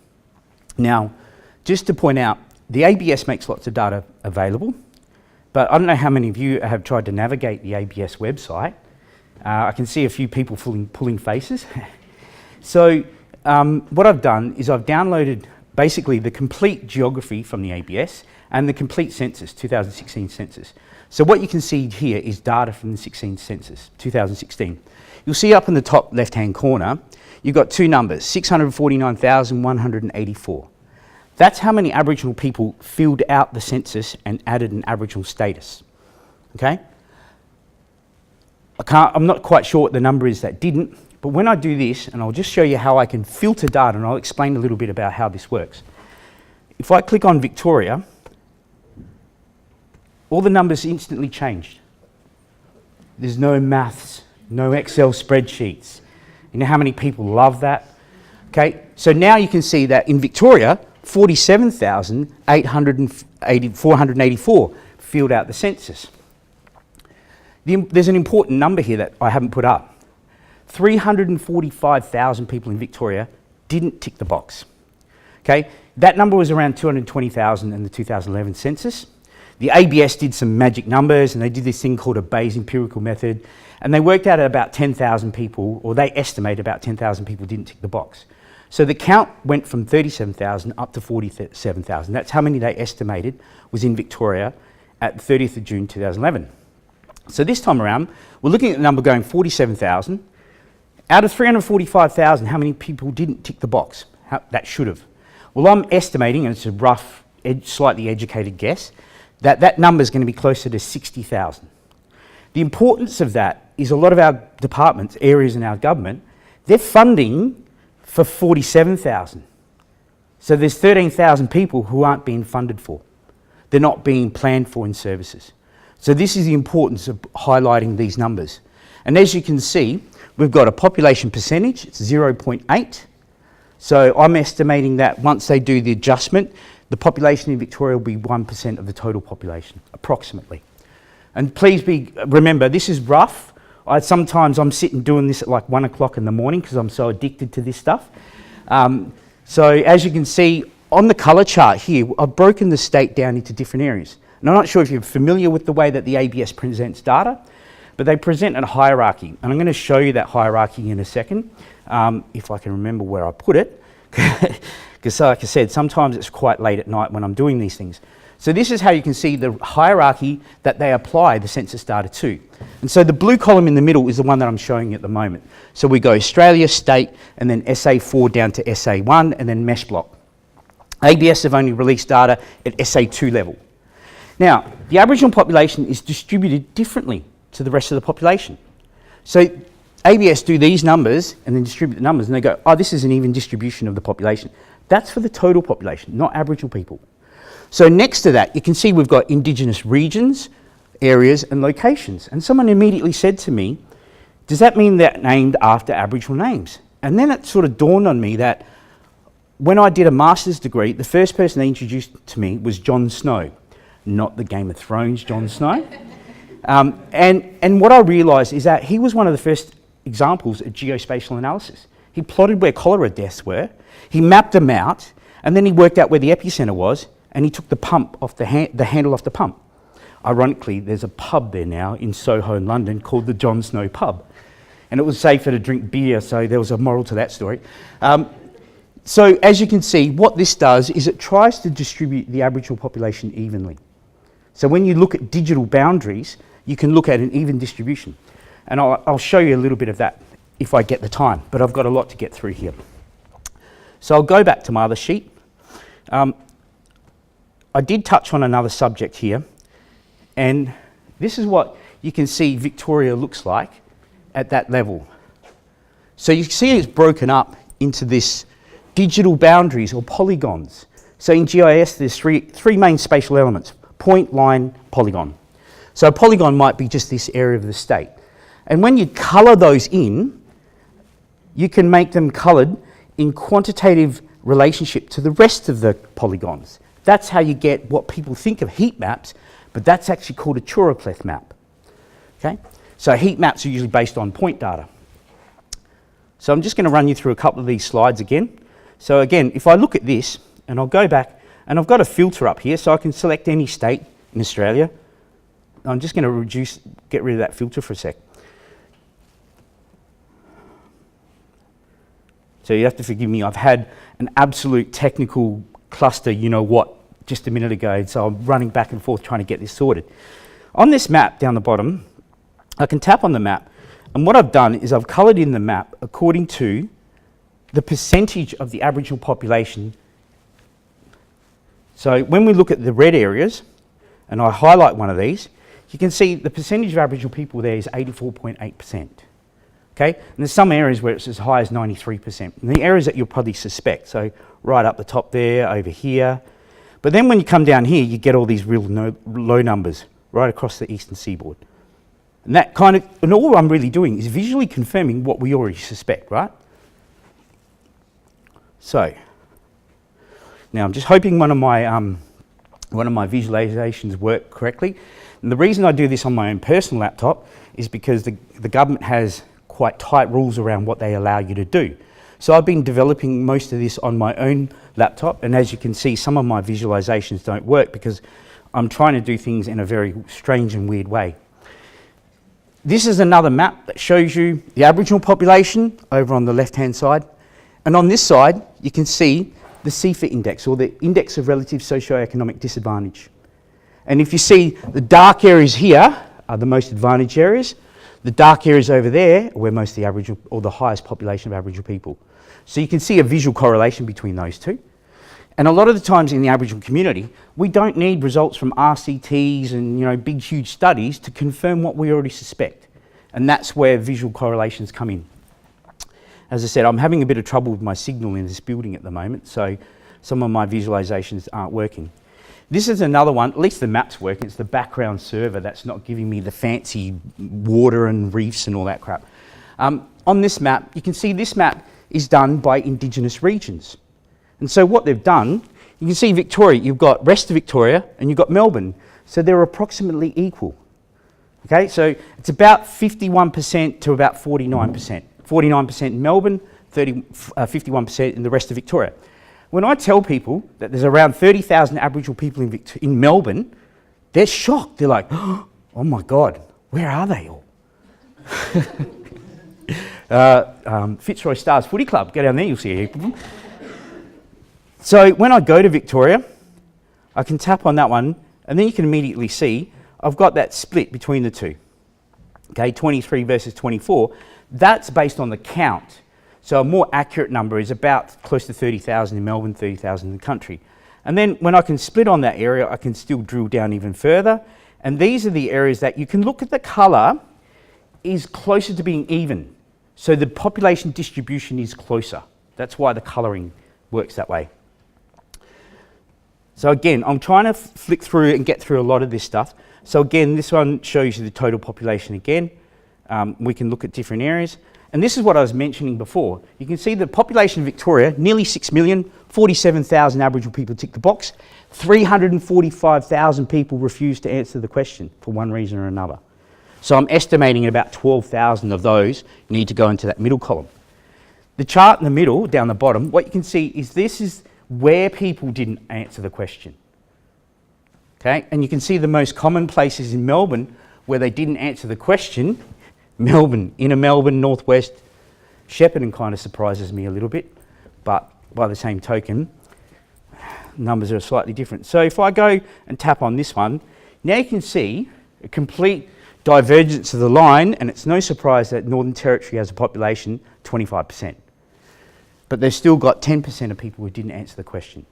Now, just to point out, the ABS makes lots of data available, but I don't know how many of you have tried to navigate the ABS website. I can see a few people pulling faces. So what I've done is I've downloaded basically the complete geography from the ABS and the complete census, 2016 census. So what you can see here is data from the 16 census, 2016. You'll see up in the top left-hand corner, you've got two numbers, 649,184. That's how many Aboriginal people filled out the census and added an Aboriginal status, okay? I'm not quite sure what the number is that didn't, but when I do this, and I'll just show you how I can filter data, and I'll explain a little bit about how this works. If I click on Victoria, all the numbers instantly changed. There's no maths, no Excel spreadsheets. You know how many people love that? Okay, so now you can see that in Victoria, 47,484 filled out the census. There's an important number here that I haven't put up. 345,000 people in Victoria didn't tick the box. Okay, that number was around 220,000 in the 2011 census. The ABS did some magic numbers and they did this thing called a Bayes empirical method, and they worked out at about 10,000 people, or they estimate about 10,000 people didn't tick the box. So the count went from 37,000 up to 47,000. That's how many they estimated was in Victoria at the 30th of June 2011. So this time around, we're looking at the number going 47,000. Out of 345,000, how many people didn't tick the box? That should have. Well, I'm estimating, and it's a rough, slightly educated guess, that that number is going to be closer to 60,000. The importance of that is a lot of our departments, areas in our government, they're funding for 47,000. So there's 13,000 people who aren't being funded for. They're not being planned for in services. So this is the importance of highlighting these numbers. And as you can see, we've got a population percentage, it's 0.8. So I'm estimating that once they do the adjustment, the population in Victoria will be 1% of the total population, approximately. And please remember, this is rough. Sometimes I'm sitting doing this at like 1 o'clock in the morning because I'm so addicted to this stuff. So as you can see on the colour chart here, I've broken the state down into different areas. And I'm not sure if you're familiar with the way that the ABS presents data, but they present a hierarchy. And I'm going to show you that hierarchy in a second, if I can remember where I put it. Because like I said, sometimes it's quite late at night when I'm doing these things. So this is how you can see the hierarchy that they apply the census data to. And so the blue column in the middle is the one that I'm showing you at the moment. So we go Australia, state, and then SA4 down to SA1, and then mesh block. ABS have only released data at SA2 level. Now, the Aboriginal population is distributed differently to the rest of the population. So ABS do these numbers and then distribute the numbers, and they go, oh, this is an even distribution of the population. That's for the total population, not Aboriginal people. So next to that, you can see we've got Indigenous regions, areas and locations. And someone immediately said to me, does that mean they're named after Aboriginal names? And then it sort of dawned on me that when I did a master's degree, the first person they introduced to me was Jon Snow, not the Game of Thrones Jon Snow. And what I realised is that he was one of the first examples of geospatial analysis. He plotted where cholera deaths were, he mapped them out, and then he worked out where the epicentre was, and he took the pump off the handle off the pump. Ironically, there's a pub there now in Soho in London called the Jon Snow Pub. And it was safer to drink beer, so there was a moral to that story. So as you can see, what this does is it tries to distribute the Aboriginal population evenly. So when you look at digital boundaries, you can look at an even distribution. And I'll show you a little bit of that if I get the time, but I've got a lot to get through here. So I'll go back to my other sheet. I did touch on another subject here, and this is what you can see Victoria looks like at that level. So you can see it's broken up into this digital boundaries or polygons. So in GIS, there's three main spatial elements: point, line, polygon. So a polygon might be just this area of the state. And when you colour those in, you can make them coloured in quantitative relationship to the rest of the polygons. That's how you get what people think of heat maps, but that's actually called a choropleth map. Okay? So heat maps are usually based on point data. So I'm just going to run you through a couple of these slides again. So again, if I look at this, and I'll go back, and I've got a filter up here, so I can select any state in Australia. I'm just going to get rid of that filter for a sec. So you have to forgive me, I've had an absolute technical cluster, you know what, just a minute ago, so I'm running back and forth trying to get this sorted. On this map down the bottom, I can tap on the map, and what I've done is I've coloured in the map according to the percentage of the Aboriginal population. So when we look at the red areas, and I highlight one of these, you can see the percentage of Aboriginal people there is 84.8%. Okay? And there's some areas where it's as high as 93%. And the areas that you'll probably suspect, so right up the top there, over here. But then when you come down here, you get all these real low numbers right across the eastern seaboard. And that kind of, and all I'm really doing is visually confirming what we already suspect, right? So, now I'm just hoping one of my visualizations work correctly. And the reason I do this on my own personal laptop is because the government has quite tight rules around what they allow you to do. So I've been developing most of this on my own laptop, and as you can see, some of my visualizations don't work because I'm trying to do things in a very strange and weird way. This is another map that shows you the Aboriginal population over on the left-hand side, and on this side you can see the CFA index, or the Index of Relative Socioeconomic Disadvantage. And if you see the dark areas here are the most advantaged areas, the dark areas over there are where most of the Aboriginal, or the highest population of Aboriginal people. So you can see a visual correlation between those two. And a lot of the times in the Aboriginal community, we don't need results from RCTs and big huge studies to confirm what we already suspect. And that's where visual correlations come in. As I said, I'm having a bit of trouble with my signal in this building at the moment, so some of my visualizations aren't working. This is another one, at least the map's working, it's the background server that's not giving me the fancy water and reefs and all that crap. On this map, you can see this map is done by Indigenous regions. And so what they've done, you can see Victoria, you've got rest of Victoria and you've got Melbourne, so they're approximately equal. Okay, so it's about 51% to about 49%. 49% in Melbourne, 51% in the rest of Victoria. When I tell people that there's around 30,000 Aboriginal people in Melbourne, they're shocked. They're like, oh my God, where are they all? Fitzroy Stars Footy Club, go down there, you'll see a heap of them. So when I go to Victoria, I can tap on that one, and then you can immediately see I've got that split between the two. Okay, 23 versus 24. That's based on the count. So a more accurate number is about close to 30,000 in Melbourne, 30,000 in the country. And then when I can split on that area, I can still drill down even further. And these are the areas that you can look at the colour is closer to being even. So the population distribution is closer. That's why the colouring works that way. So again, I'm trying to flick through and get through a lot of this stuff. So again, this one shows you the total population again. We can look at different areas. And this is what I was mentioning before. You can see the population of Victoria, nearly 6 million, 47,000 Aboriginal people tick the box. 345,000 people refuse to answer the question for one reason or another. So I'm estimating about 12,000 of those need to go into that middle column. The chart in the middle, down the bottom, what you can see is this is where people didn't answer the question. Okay, and you can see the most common places in Melbourne where they didn't answer the question. Melbourne, inner Melbourne, northwest. Shepparton kind of surprises me a little bit, but by the same token, numbers are slightly different. So if I go and tap on this one, now you can see a complete divergence of the line, and it's no surprise that Northern Territory has a population 25%. But they've still got 10% of people who didn't answer the question.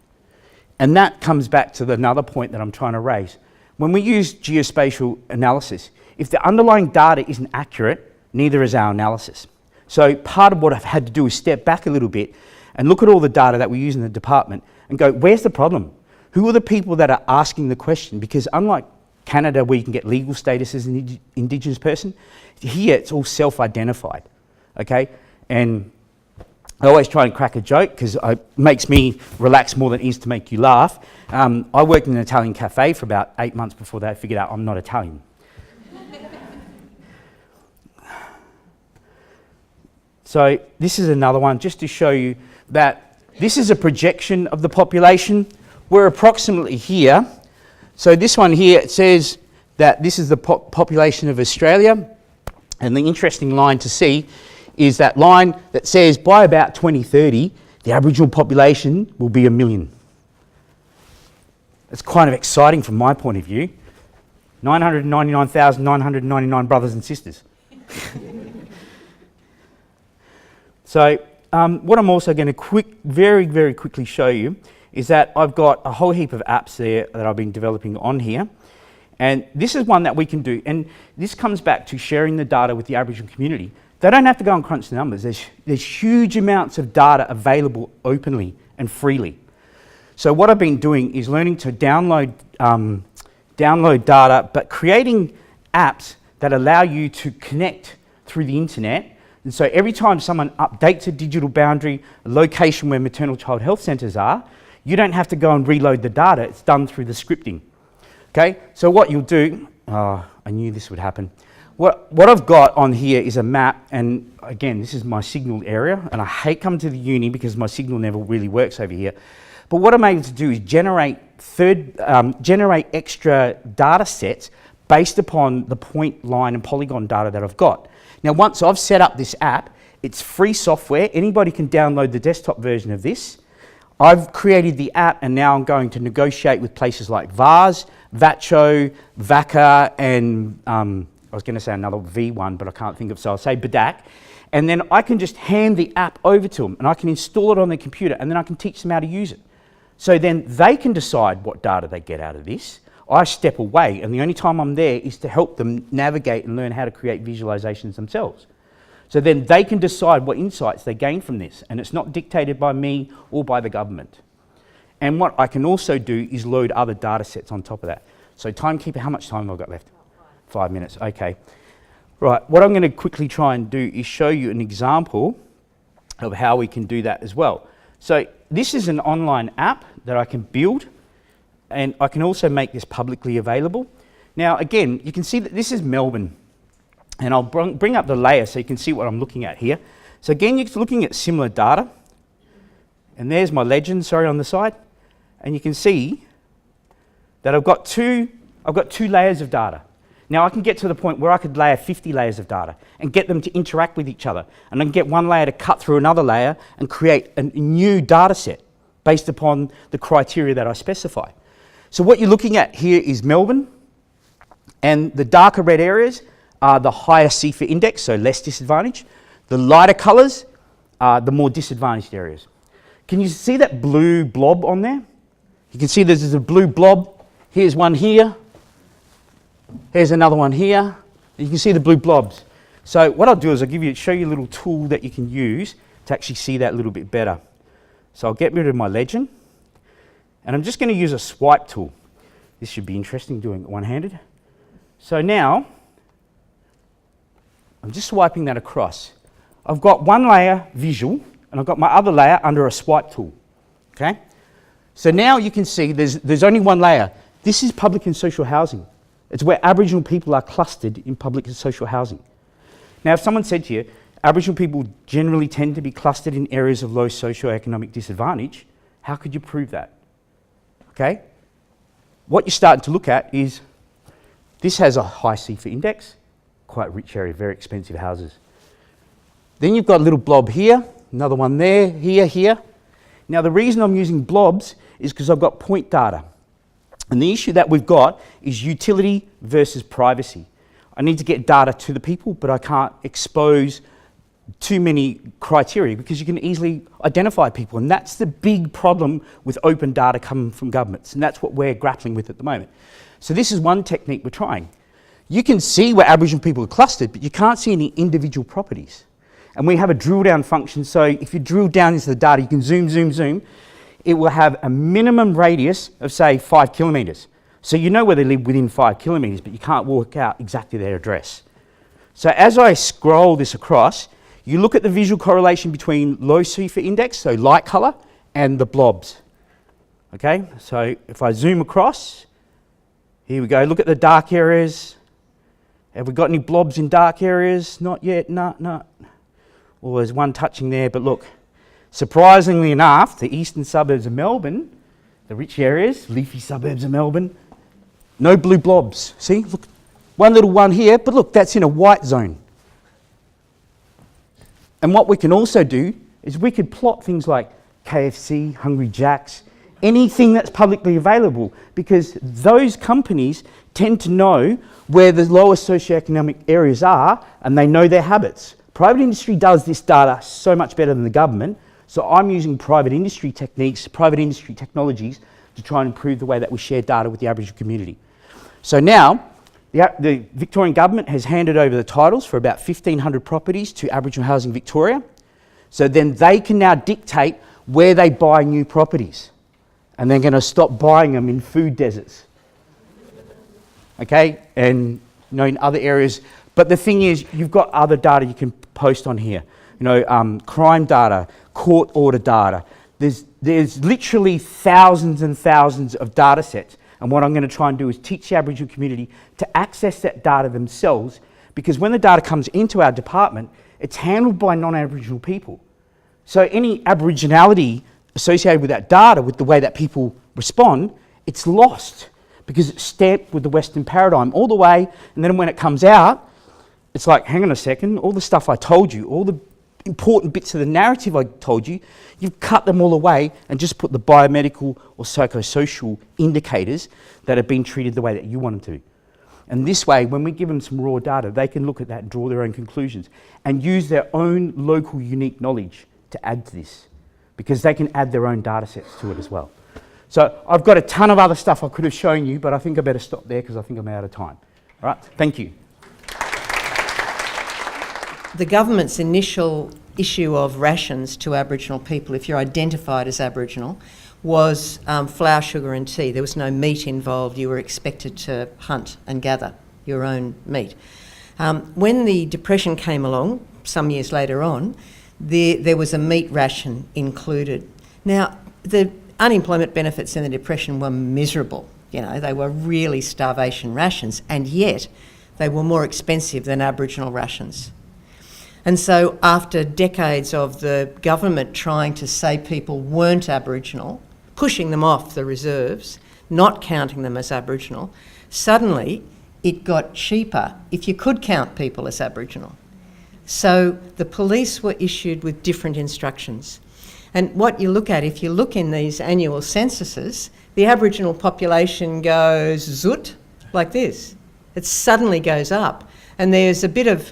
And that comes back to another point that I'm trying to raise. When we use geospatial analysis, if the underlying data isn't accurate, neither is our analysis. So part of what I've had to do is step back a little bit and look at all the data that we use in the department and go, where's the problem? Who are the people that are asking the question? Because unlike Canada, where you can get legal status as an Indigenous person, here it's all self-identified, okay? And I always try and crack a joke because it makes me relax more than it is to make you laugh. I worked in an Italian cafe for about 8 months before they figured out I'm not Italian. So this is another one just to show you that this is a projection of the population. We're approximately here. So this one here, it says that this is the population of Australia. And the interesting line to see is that line that says by about 2030, the Aboriginal population will be 1 million. It's kind of exciting from my point of view. 999,999 brothers and sisters. So what I'm also going to very, very quickly show you is that I've got a whole heap of apps there that I've been developing on here. And this is one that we can do. And this comes back to sharing the data with the Aboriginal community. They don't have to go and crunch the numbers. There's huge amounts of data available openly and freely. So what I've been doing is learning to download data, but creating apps that allow you to connect through the internet. And so every time someone updates a digital boundary, a location where maternal child health centres are, you don't have to go and reload the data. It's done through the scripting. Okay, so what you'll do, I knew this would happen. What I've got on here is a map, and again, this is my signal area, and I hate coming to the uni because my signal never really works over here. But what I'm able to do is generate extra data sets based upon the point, line, and polygon data that I've got. Now, once I've set up this app, it's free software. Anybody can download the desktop version of this. I've created the app, and now I'm going to negotiate with places like VARS, VACCHO, VACA, and I was going to say another V one, but I can't think of, so I'll say BDAC. And then I can just hand the app over to them, and I can install it on their computer, and then I can teach them how to use it. So then they can decide what data they get out of this. I step away, and the only time I'm there is to help them navigate and learn how to create visualizations themselves. So then they can decide what insights they gain from this, and it's not dictated by me or by the government. And what I can also do is load other data sets on top of that. So timekeeper, how much time have I got left? 5 minutes, okay. Right, what I'm going to quickly try and do is show you an example of how we can do that as well. So this is an online app that I can build, and I can also make this publicly available. Now again, you can see that this is Melbourne, and I'll bring up the layer so you can see what I'm looking at here. So again, you're looking at similar data, and there's my legend, sorry, on the side, and you can see that I've got two layers of data. Now I can get to the point where I could layer 50 layers of data and get them to interact with each other, and I can get one layer to cut through another layer and create a new data set based upon the criteria that I specify. So what you're looking at here is Melbourne, and the darker red areas are the higher CFA index, so less disadvantaged. The lighter colours are the more disadvantaged areas. Can you see that blue blob on there? You can see there's a blue blob. Here's one here. Here's another one here. You can see the blue blobs. So what I'll do is I'll show you a little tool that you can use to actually see that a little bit better. So I'll get rid of my legend, and I'm just going to use a swipe tool. This should be interesting doing it one-handed. So now, I'm just swiping that across. I've got one layer visual, and I've got my other layer under a swipe tool. Okay? So now you can see there's only one layer. This is public and social housing. It's where Aboriginal people are clustered in public and social housing. Now, if someone said to you, Aboriginal people generally tend to be clustered in areas of low socioeconomic disadvantage, how could you prove that? Okay? What you're starting to look at is, this has a high CFA index, quite rich area, very expensive houses. Then you've got a little blob here, another one there, here, here. Now the reason I'm using blobs is because I've got point data. And the issue that we've got is utility versus privacy. I need to get data to the people, but I can't expose too many criteria because you can easily identify people. And that's the big problem with open data coming from governments. And that's what we're grappling with at the moment. So this is one technique we're trying. You can see where Aboriginal people are clustered, but you can't see any individual properties. And we have a drill down function. So if you drill down into the data, you can zoom, zoom, zoom. It will have a minimum radius of, say, 5 kilometres. So you know where they live within 5 kilometres, but you can't work out exactly their address. So as I scroll this across, You look at the visual correlation between low CFA index, so light colour, and the blobs. Okay, so if I zoom across, here we go, look at the dark areas. Have we got any blobs in dark areas? Not yet, no. Well, there's one touching there, but look, surprisingly enough, the eastern suburbs of Melbourne, the rich areas, leafy suburbs of Melbourne, no blue blobs. See, look, one little one here, but look, that's in a white zone. And what we can also do is we could plot things like KFC, Hungry Jack's, anything that's publicly available, because those companies tend to know where the lowest socioeconomic areas are, and they know their habits. Private industry does this data so much better than the government, so I'm using private industry techniques, private industry technologies to try and improve the way that we share data with the Aboriginal community. So now, the Victorian government has handed over the titles for about 1,500 properties to Aboriginal Housing Victoria, so then they can now dictate where they buy new properties, and they're going to stop buying them in food deserts. Okay, and in other areas. But the thing is, you've got other data you can post on here. Crime data, court order data. There's literally thousands and thousands of data sets. And what I'm going to try and do is teach the Aboriginal community to access that data themselves, because when the data comes into our department, it's handled by non-Aboriginal people. So any Aboriginality associated with that data, with the way that people respond, it's lost, because it's stamped with the Western paradigm all the way, and then when it comes out, it's like, hang on a second, all the stuff I told you, all the important bits of the narrative I told you, you've cut them all away and just put the biomedical or psychosocial indicators that have been treated the way that you want them to. And this way, when we give them some raw data, they can look at that and draw their own conclusions and use their own local unique knowledge to add to this, because they can add their own data sets to it as well. So I've got a ton of other stuff I could have shown you, but I think I better stop there because I think I'm out of time. All right, thank you. The government's initial issue of rations to Aboriginal people, if you're identified as Aboriginal, was flour, sugar and tea. There was no meat involved. You were expected to hunt and gather your own meat. When the Depression came along, some years later on, there was a meat ration included. Now, the unemployment benefits in the Depression were miserable. They were really starvation rations, and yet they were more expensive than Aboriginal rations. And so after decades of the government trying to say people weren't Aboriginal, pushing them off the reserves, not counting them as Aboriginal, suddenly it got cheaper if you could count people as Aboriginal. So the police were issued with different instructions. And what you look at, if you look in these annual censuses, the Aboriginal population goes zoot, like this. It suddenly goes up. And there's a bit of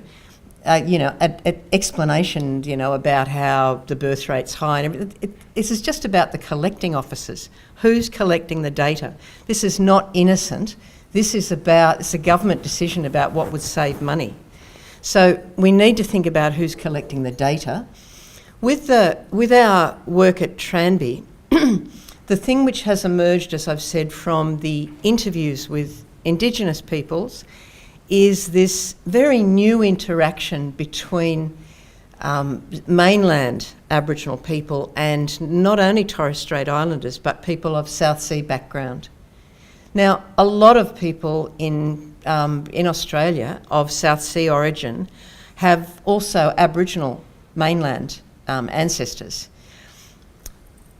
an explanation, about how the birth rate's high. And everything. This is just about the collecting officers. Who's collecting the data? This is not innocent. It's a government decision about what would save money. So we need to think about who's collecting the data. With our work at Tranby, the thing which has emerged, as I've said, from the interviews with Indigenous peoples is this very new interaction between mainland Aboriginal people and not only Torres Strait Islanders, but people of South Sea background. Now, a lot of people in Australia of South Sea origin have also Aboriginal mainland ancestors.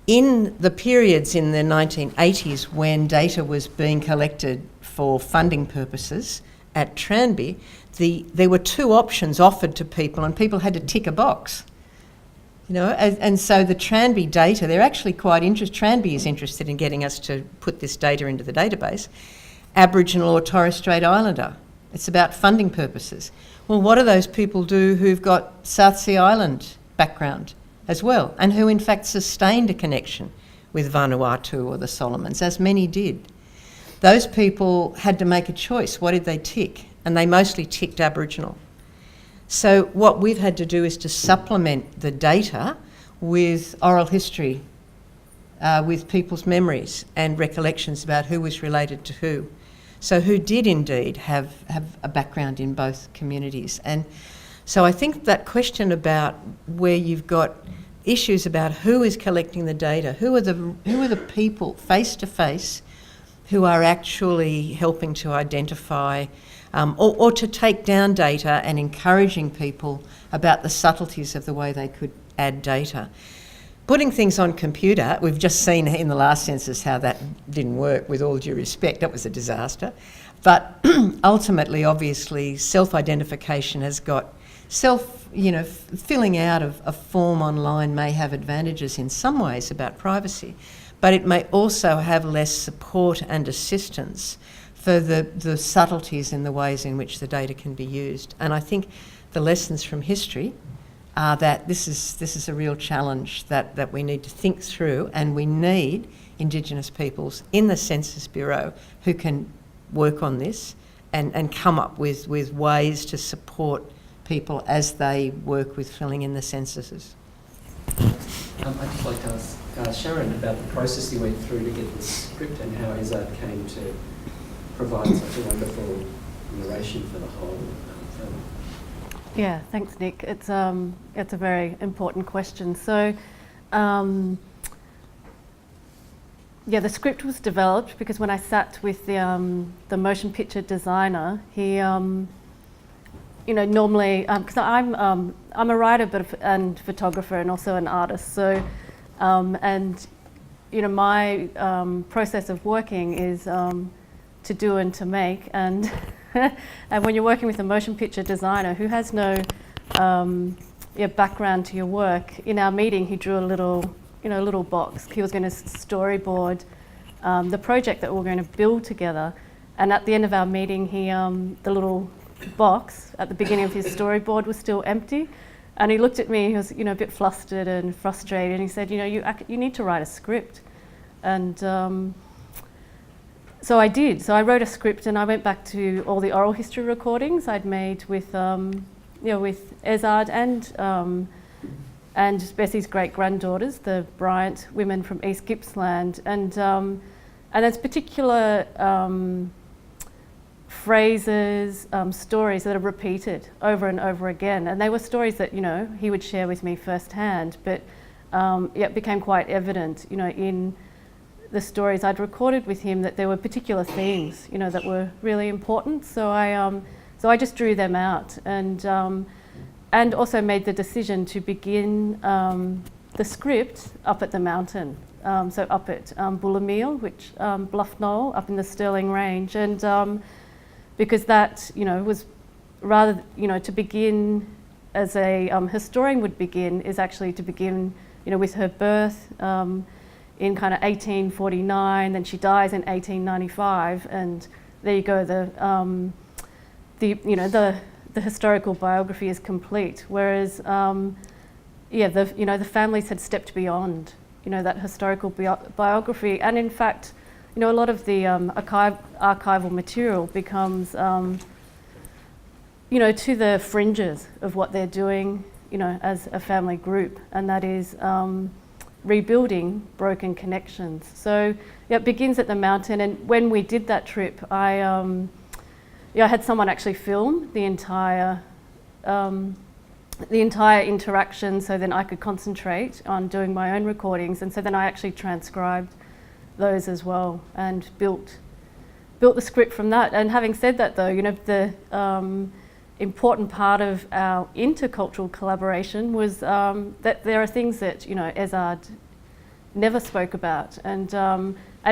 In the periods in the 1980s when data was being collected for funding purposes at Tranby, there were two options offered to people, and people had to tick a box. And so the Tranby data, they're actually quite interested. Tranby is interested in getting us to put this data into the database. Aboriginal or Torres Strait Islander. It's about funding purposes. Well, what do those people do who've got South Sea Island background as well, and who in fact sustained a connection with Vanuatu or the Solomons, as many did? Those people had to make a choice. What did they tick? And they mostly ticked Aboriginal. So what we've had to do is to supplement the data with oral history, with people's memories and recollections about who was related to who. So who did indeed have a background in both communities. And So I think that question about where you've got issues about who is collecting the data, who are the people face to face who are actually helping to identify or to take down data and encouraging people about the subtleties of the way they could add data. Putting things on computer, we've just seen in the last census how that didn't work, with all due respect. That was a disaster. But ultimately, obviously, self-identification has got filling out of a form online may have advantages in some ways about privacy, but it may also have less support and assistance for the subtleties in the ways in which the data can be used. And I think the lessons from history are that this is a real challenge that we need to think through, and we need Indigenous peoples in the Census Bureau who can work on this and come up with ways to support people as they work with filling in the censuses. I'd just like to ask Sharon about the process you went through to get this script and how ASA-ITIC came to provide such a wonderful narration for the whole film. Yeah, thanks, Nick. It's a very important question. So, the script was developed because when I sat with the motion picture designer, he, normally, because I'm a writer and photographer and also an artist. So, my process of working is to do and to make, and and when you're working with a motion picture designer who has no background to your work, in our meeting he drew a little box. He was going to storyboard the project that we were going to build together, and at the end of our meeting, the little box at the beginning of his storyboard was still empty, and he looked at me. He was a bit flustered and frustrated, and he said, you need to write a script, and. So I did. So I wrote a script, and I went back to all the oral history recordings I'd made with, with ASA-ITIC and Bessie's great granddaughters, the Bryant women from East Gippsland, and there's particular phrases, stories that are repeated over and over again, and they were stories that he would share with me firsthand, but it became quite evident, in the stories I'd recorded with him that there were particular themes, that were really important. So I just drew them out, and also made the decision to begin the script up at the mountain, so up at Bullameel, which Bluff Knoll, up in the Stirling Range, and because that was rather to begin as a historian would begin is actually to begin with her birth. In kind of 1849, then she dies in 1895, and there you go. The historical biography is complete. Whereas, the families had stepped beyond, that historical biography, and in fact, a lot of the archival material becomes, to the fringes of what they're doing, as a family group, and that is. Rebuilding broken connections. So it begins at the mountain, and when we did that trip, I had someone actually film the entire interaction, so then I could concentrate on doing my own recordings, and so then I actually transcribed those as well and built the script from that. And having said that, though, the important part of our intercultural collaboration was that there are things that ASA-ITIC never spoke about, and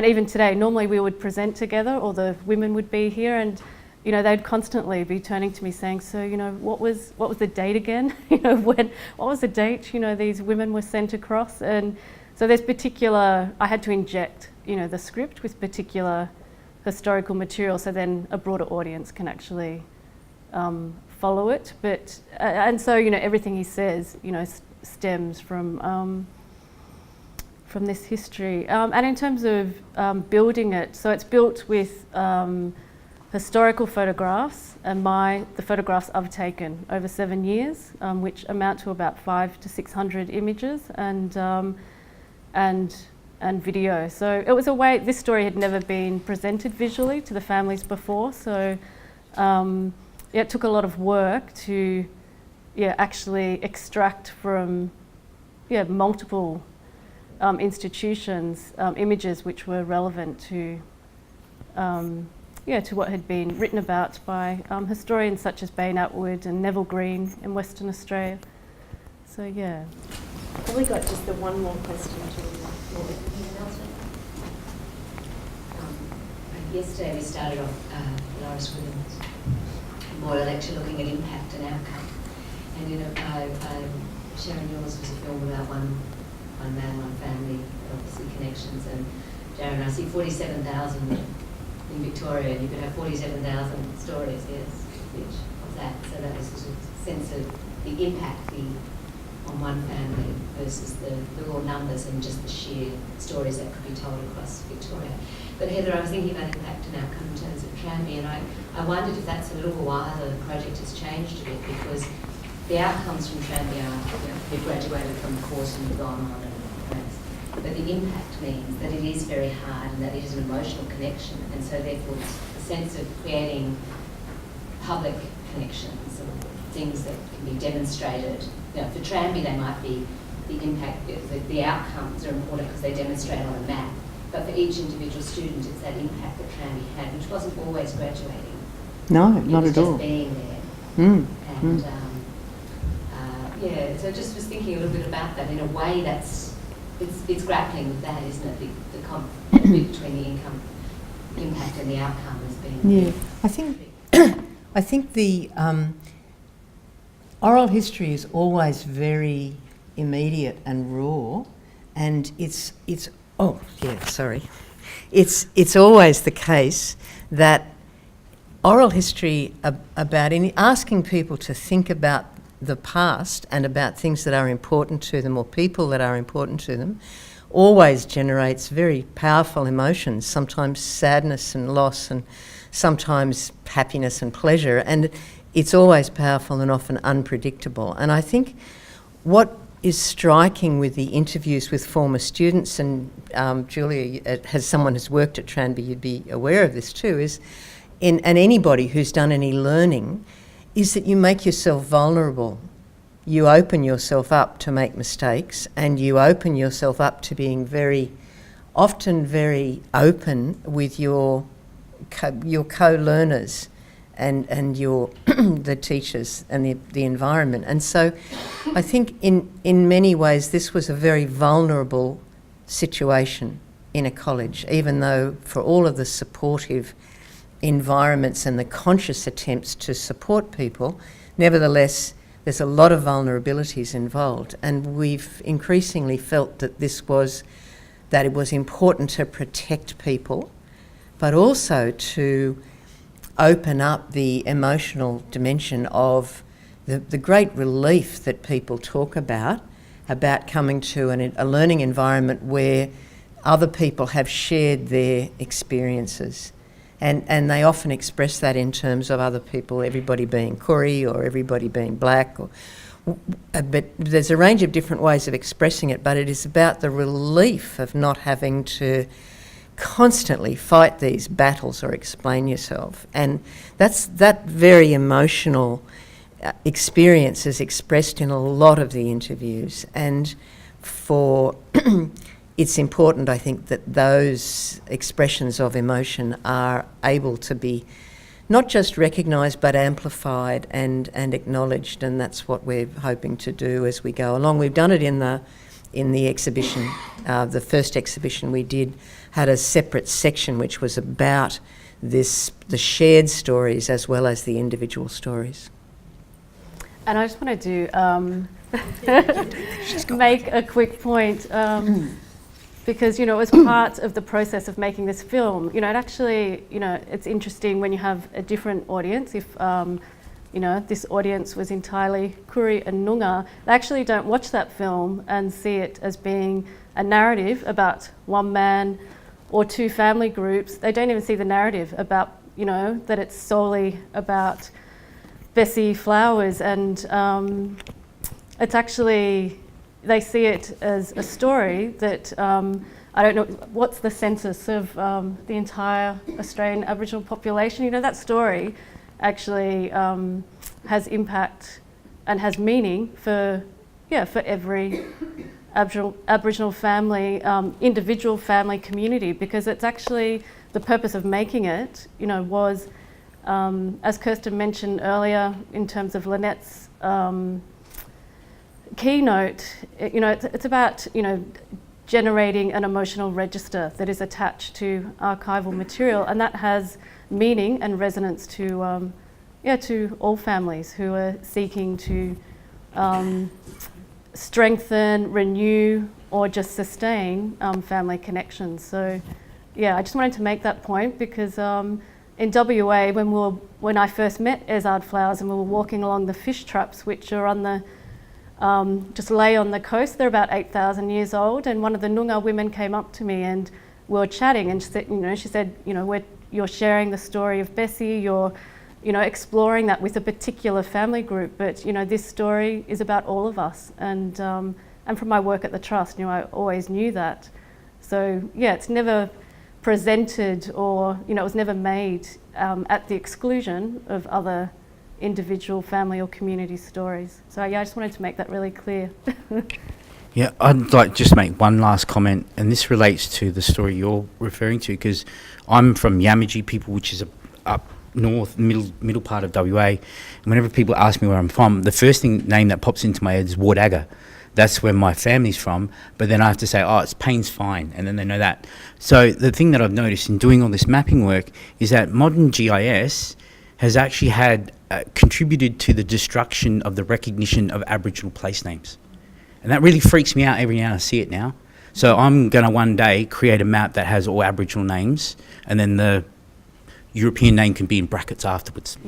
even today, normally we would present together, or the women would be here, and they'd constantly be turning to me saying, so what was the date again? What was the date? These women were sent across, and so there's particular. I had to inject the script with particular historical material, so then a broader audience can actually. Follow it, but and so everything he says stems from this history, and in terms of building it, so it's built with historical photographs and the photographs I've taken over 7 years, which amount to about 500 to 600 images and video. So it was a way. This story had never been presented visually to the families before, so. It took a lot of work to, actually extract from multiple institutions images which were relevant to to what had been written about by historians such as Bain Atwood and Neville Green in Western Australia. So yeah. Probably got just the one more question to Yesterday we started off Loris Williams' Boyle lecture looking at impact and outcome. And Sharon, yours was a film about one man, one family, obviously connections. And Darren, I see 47,000 in Victoria, and you could have 47,000 stories, yes, which of that. So that was sort of sense of the impact on one family versus the raw numbers and just the sheer stories that could be told across Victoria. But Heather, I was thinking about impact and outcome in terms of Tranby, and I wondered if that's a little while the project has changed a bit, because the outcomes from Tranby are, you've graduated from the course and you've gone on and but the impact means that it is very hard and that it is an emotional connection, and so therefore it's a sense of creating public connections or things that can be demonstrated. For Tranby they might be the impact, the outcomes are important because they demonstrate on a map, but for each individual student it's that impact that Tranby had, which wasn't always graduating. No, not at all. Just being there. And so just was thinking a little bit about that. In a way it's grappling with that, isn't it? The conflict between the impact and the outcome has been. Yeah, I think the oral history is always very immediate and raw, and it's always the case that oral history about asking people to think about the past and about things that are important to them or people that are important to them always generates very powerful emotions, sometimes sadness and loss and sometimes happiness and pleasure, and it's always powerful and often unpredictable. And I think what is striking with the interviews with former students, and Julia, as someone who's worked at Tranby, you'd be aware of this too, and anybody who's done any learning, is that you make yourself vulnerable. You open yourself up to make mistakes, and you open yourself up to being often very open with your co-learners and your the teachers and the environment. And so I think in many ways this was a very vulnerable situation in a college, even though for all of the supportive environments and the conscious attempts to support people, nevertheless there's a lot of vulnerabilities involved, and we've increasingly felt that it was important to protect people, but also to open up the emotional dimension of the great relief that people talk about coming to a learning environment where other people have shared their experiences. And they often express that in terms of other people, everybody being Koorie or everybody being black. But there's a range of different ways of expressing it, but it is about the relief of not having to constantly fight these battles or explain yourself. And that very emotional experience is expressed in a lot of the interviews. And it's important, I think, that those expressions of emotion are able to be not just recognised but amplified and acknowledged, and that's what we're hoping to do as we go along. We've done it in the exhibition. The first exhibition we did had a separate section which was about the shared stories as well as the individual stories. And I just want to make a quick point. Because, as part of the process of making this film, it actually, it's interesting when you have a different audience. If, this audience was entirely Koorie and Noongar, they actually don't watch that film and see it as being a narrative about one man or two family groups. They don't even see the narrative about, that it's solely about Bessie Flowers, and it's actually, they see it as a story that, I don't know, what's the census of the entire Australian Aboriginal population? That story actually has impact and has meaning for every Aboriginal family, individual family community, because it's actually the purpose of making it, was, as Kirsten mentioned earlier, in terms of Lynette's keynote, it's about, generating an emotional register that is attached to archival material, and that has meaning and resonance to all families who are seeking to strengthen, renew, or just sustain family connections. So, I just wanted to make that point because in WA, when I first met Ezard Flowers and we were walking along the fish traps, which are on the just lay on the coast, they're about 8,000 years old, and one of the Noongar women came up to me and we were chatting, and she said, you're sharing the story of Bessie, you're exploring that with a particular family group, but this story is about all of us. And from my work at the Trust, I always knew that. So it's never presented or it was never made at the exclusion of other individual family or community stories. So I just wanted to make that really clear. Yeah, I'd like to just make one last comment, and this relates to the story you're referring to, because I'm from Yamaji people, which is up north, middle part of WA. And whenever people ask me where I'm from, the first name that pops into my head is Wardagga. That's where my family's from, but then I have to say, it's Payne's Fine, and then they know that. So the thing that I've noticed in doing all this mapping work is that modern GIS has actually contributed to the destruction of the recognition of Aboriginal place names. And that really freaks me out every now and I see it now. So I'm going to one day create a map that has all Aboriginal names, and then the European name can be in brackets afterwards.